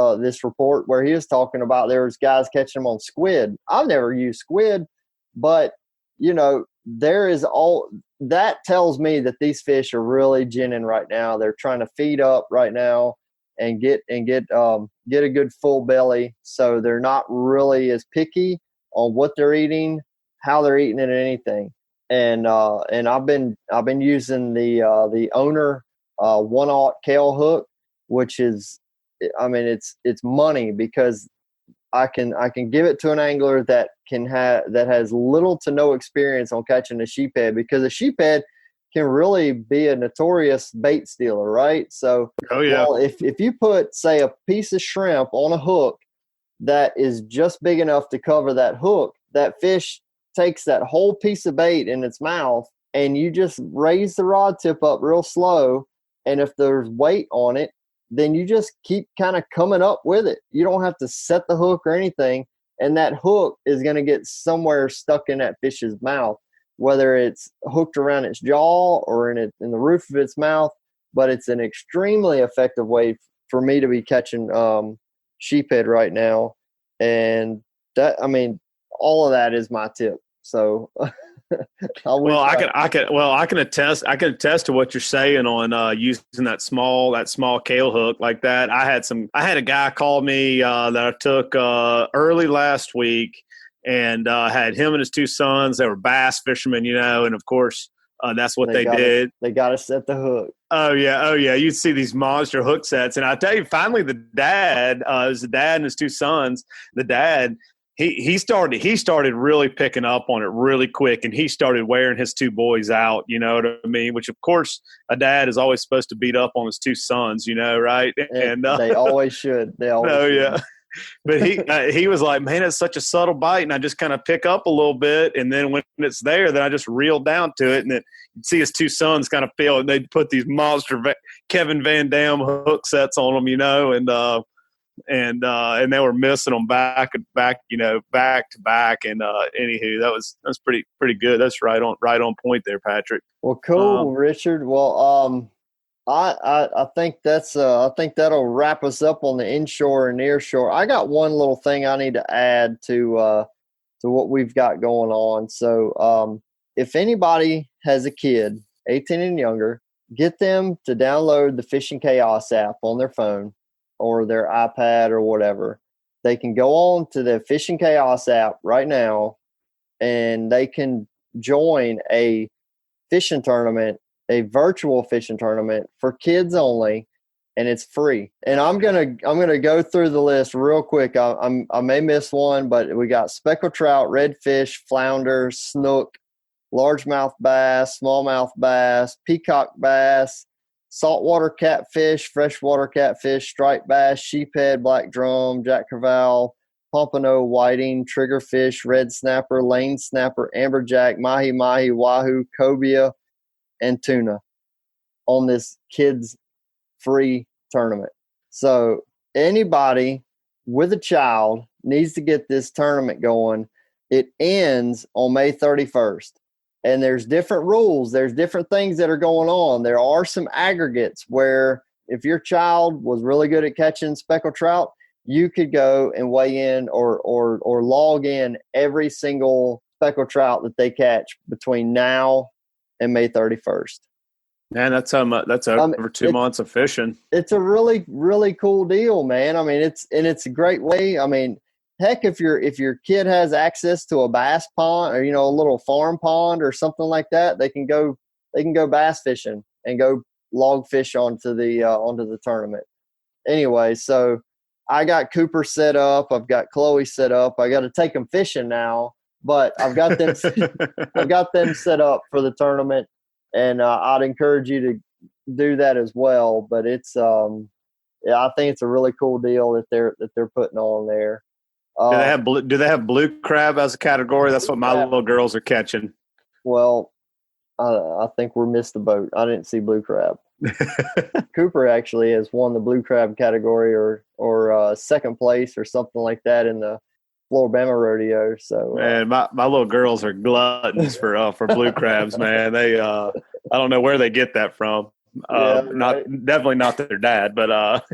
Speaker 1: report where he was talking about there was guys catching them on squid. I've never used squid, but there is all that tells me that these fish are really ginning right now. They're trying to feed up right now and get a good full belly, so they're not really as picky on what they're eating, how they're eating it, or anything. And I've been using the owner 1/0 Kale hook, which is, I mean, it's money, because I can give it to an angler that has little to no experience on catching a sheephead, because a sheephead can really be a notorious bait stealer, right? So, well, if you put, say, a piece of shrimp on a hook that is just big enough to cover that hook, that fish takes that whole piece of bait in its mouth, and you just raise the rod tip up real slow, and if there's weight on it, then you just keep kind of coming up with it. You don't have to set the hook or anything, and that hook is going to get somewhere stuck in that fish's mouth, whether it's hooked around its jaw or in the roof of its mouth. But it's an extremely effective way for me to be catching sheephead right now, and that, I mean, all of that is my tip. So
Speaker 2: I can attest to what you're saying on using that small Kale hook like that. I had a guy call me that I took early last week, and had him and his two sons. They were bass fishermen, and of course that's what they did.
Speaker 1: They got to set the hook.
Speaker 2: Oh yeah. You'd see these monster hook sets, and I tell you, finally the dad, it was the dad and his two sons. The dad, he started really picking up on it really quick, and he started wearing his two boys out, you know what I mean? Which, of course, a dad is always supposed to beat up on his two sons, right?
Speaker 1: And they always should. They always should.
Speaker 2: Yeah. But he was like, man, it's such a subtle bite, and I just kind of pick up a little bit, and then when it's there, then I just reel down to it, and then you'd see his two sons kind of feel it. They'd put these monster Kevin Van Dam hook sets on them, and they were missing them back to back. And anywho, that's pretty good. That's right on point there, Patric.
Speaker 1: Well, cool, Richard. Well, I think that'll wrap us up on the inshore and nearshore. I got one little thing I need to add to what we've got going on. So, if anybody has a kid 18 and younger, get them to download the Fishing Chaos app on their phone or their iPad or whatever. They can go on to the Fishing Chaos app right now, and they can join a fishing tournament, a virtual fishing tournament for kids only, and it's free. And I'm gonna go through the list real quick. I may miss one, but we got speckled trout, redfish, flounder, snook, largemouth bass, smallmouth bass, peacock bass, saltwater catfish, freshwater catfish, striped bass, sheephead, black drum, jack crevalle, pompano, whiting, triggerfish, red snapper, lane snapper, amberjack, mahi-mahi, wahoo, cobia, and tuna on this kids free tournament. So anybody with a child needs to get this tournament going. It ends on May 31st. And there's different rules. There's different things that are going on. There are some aggregates where if your child was really good at catching speckled trout, you could go and weigh in or log in every single speckled trout that they catch between now and May 31st.
Speaker 2: Man, that's over 2 months of fishing.
Speaker 1: It's a really, really cool deal, man. I mean, it's a great way. I mean, heck, if your kid has access to a bass pond or, a little farm pond or something like that, they can go bass fishing and go log fish onto the tournament. Anyway, so I got Cooper set up. I've got Chloe set up. I got to take them fishing now, but I've got them set up for the tournament, and I'd encourage you to do that as well. But it's I think it's a really cool deal that they're putting on there.
Speaker 2: Do they have blue crab as a category? That's what my little girls are catching.
Speaker 1: Well, I think we missed the boat. I didn't see blue crab. Cooper actually has won the blue crab category or second place or something like that in the Bama Rodeo. So
Speaker 2: man, my little girls are gluttons for blue crabs, man. They I don't know where they get that from. Definitely not their dad, but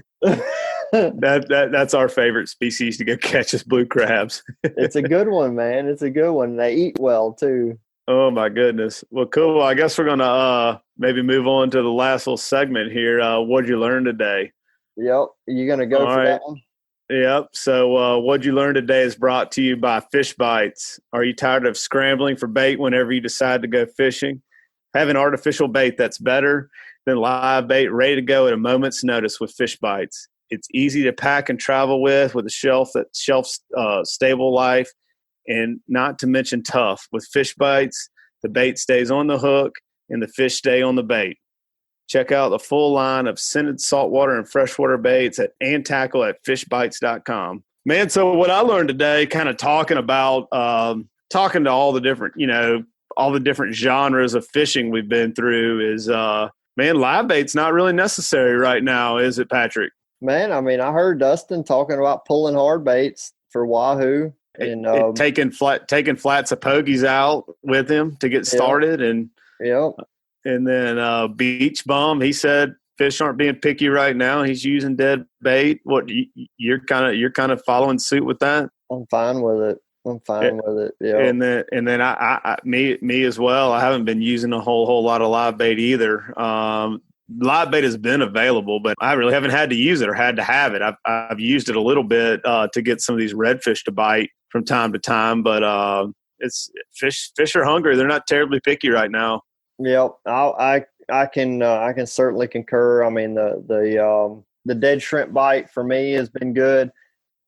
Speaker 2: that's our favorite species to go catch is blue crabs.
Speaker 1: It's a good one, man. It's a good one. They eat well too.
Speaker 2: Oh my goodness. Well, cool. I guess we're gonna maybe move on to the last little segment here. What'd you learn today?
Speaker 1: Yep. You gonna go for that one?
Speaker 2: Yep. So what'd you learn today is brought to you by Fishbites. Are you tired of scrambling for bait whenever you decide to go fishing? Have an artificial bait that's better than live bait, ready to go at a moment's notice with Fishbites. It's easy to pack and travel with a shelf stable life, and not to mention tough. With Fishbites, the bait stays on the hook and the fish stay on the bait. Check out the full line of scented saltwater and freshwater baits and tackle at fishbites.com. Man, so what I learned today, kind of talking about, talking to all the different genres of fishing we've been through is, man, live bait's not really necessary right now, is it, Patric?
Speaker 1: Man, I mean, I heard Dustin talking about pulling hard baits for Wahoo. And
Speaker 2: taking flats of pogies out with him to get started, and then Beach Bum, he said fish aren't being picky right now. He's using dead bait. What you're kind of following suit with that?
Speaker 1: I'm fine with it. Yeah.
Speaker 2: And then I me as well. I haven't been using a whole lot of live bait either. Live bait has been available, but I really haven't had to use it or had to have it. I've used it a little bit to get some of these redfish to bite from time to time, but it's fish are hungry. They're not terribly picky right now.
Speaker 1: Yep, I can certainly concur. I mean, the dead shrimp bite for me has been good,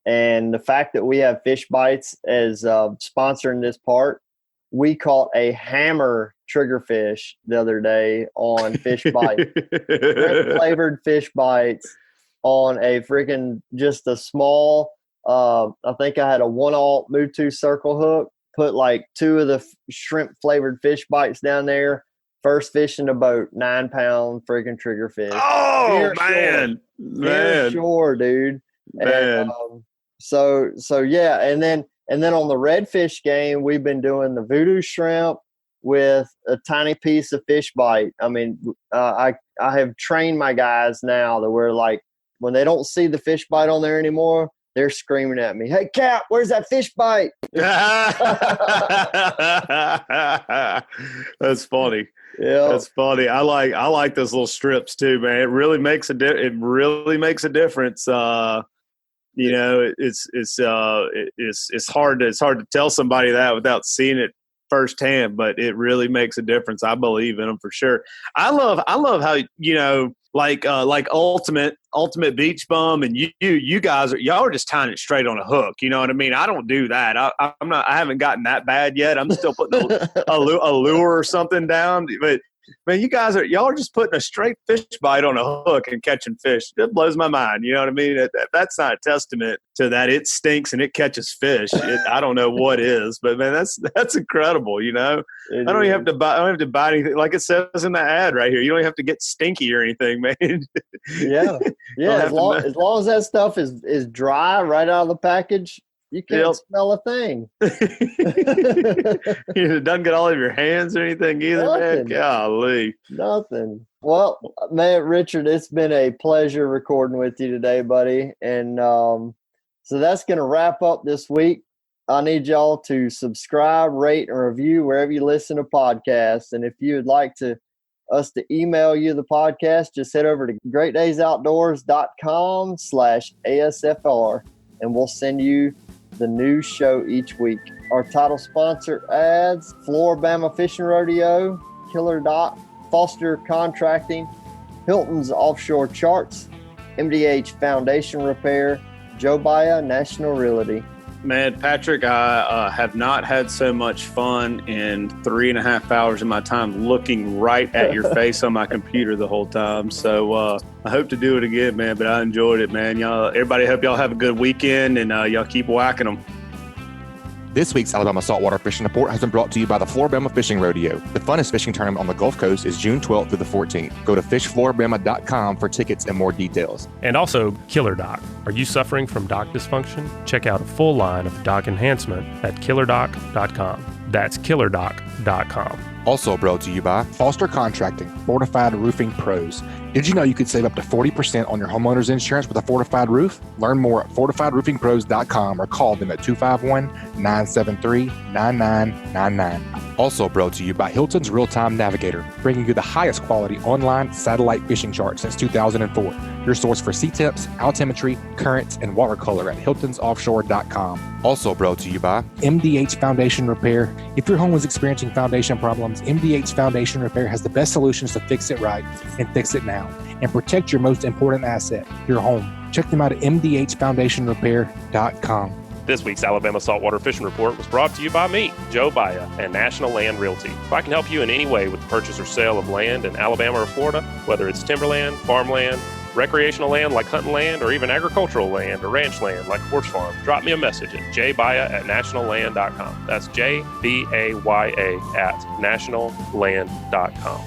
Speaker 1: and the fact that we have Fishbites as sponsoring this part. We caught a hammer triggerfish the other day on Fishbite. Flavored Fishbites on a freaking just a small, I think I had a 1/0 Mutu circle hook, put like 2 of the shrimp flavored Fishbites down there. First fish in the boat, 9-pound freaking triggerfish.
Speaker 2: Oh, man.
Speaker 1: Sure, dude.
Speaker 2: Man.
Speaker 1: And, so yeah. And then on the redfish game, we've been doing the voodoo shrimp with a tiny piece of fish bite. I mean, I have trained my guys now that we're like, when they don't see the fish bite on there anymore, they're screaming at me, "Hey, Cap, where's that fish bite?"
Speaker 2: That's funny.
Speaker 1: Yeah,
Speaker 2: that's funny. I like those little strips too, man. It really makes a difference. You know, it's hard to tell somebody that without seeing it firsthand, but it really makes a difference. I believe in them for sure. I love how, like Ultimate Beach Bum and you guys y'all are just tying it straight on a hook. You know what I mean? I don't do that. I haven't gotten that bad yet. I'm still putting a lure or something down, but man, y'all are just putting a straight fish bite on a hook and catching fish. It blows my mind. You know what I mean? That's not a testament to that it stinks and it catches fish. I don't know what is, but man, that's incredible. You know, I don't even have to buy anything. Like it says in the ad right here, you don't even have to get stinky or anything, man.
Speaker 1: Yeah. As long as that stuff is dry right out of the package, You can't smell a thing.
Speaker 2: It doesn't get all over your hands or anything either, man.
Speaker 1: Nothing.
Speaker 2: Golly.
Speaker 1: Nothing. Well, man, Richard, it's been a pleasure recording with you today, buddy. And so that's going to wrap up this week. I need y'all to subscribe, rate, and review wherever you listen to podcasts. And if you would like us to email you the podcast, just head over to greatdaysoutdoors.com/ASFR and we'll send you the new show each week. Our title sponsor ads: Floor Bama Fishing Rodeo, KillerDock, Foster Contracting, Hilton's Offshore Charts, MDH Foundation Repair, Joe Baya National Realty.
Speaker 2: Man, Patrick, I have not had so much fun in 3.5 hours of my time looking right at your face on my computer the whole time. So I hope to do it again, man, but I enjoyed it, man. Everybody, hope y'all have a good weekend, and y'all keep whacking them.
Speaker 5: This week's Alabama Saltwater Fishing Report has been brought to you by the Floor Bama Fishing Rodeo. The funnest fishing tournament on the Gulf Coast is June 12th through the 14th. Go to fishfloorbama.com for tickets and more details.
Speaker 6: And also, KillerDock. Are you suffering from dock dysfunction? Check out a full line of dock enhancement at KillerDock.com. That's KillerDock.com.
Speaker 5: Also brought to you by Foster Contracting, Fortified Roofing Pros. Did you know you could save up to 40% on your homeowner's insurance with a fortified roof? Learn more at fortifiedroofingpros.com or call them at 251-973-9999. Also brought to you by Hilton's Real-Time Navigator, bringing you the highest quality online satellite fishing chart since 2004. Your source for sea temps, altimetry, currents, and watercolor at hiltonsoffshore.com. Also brought to you by MDH Foundation Repair. If your home is experiencing foundation problems, MDH Foundation Repair has the best solutions to fix it right and fix it now. And protect your most important asset, your home. Check them out at mdhfoundationrepair.com.
Speaker 6: This week's Alabama Saltwater Fishing Report was brought to you by me, Joe Baya, and National Land Realty. If I can help you in any way with the purchase or sale of land in Alabama or Florida, whether it's timberland, farmland, recreational land like hunting land, or even agricultural land or ranch land like a horse farm, drop me a message at jbaya@nationalland.com. That's JBAYA@nationalland.com.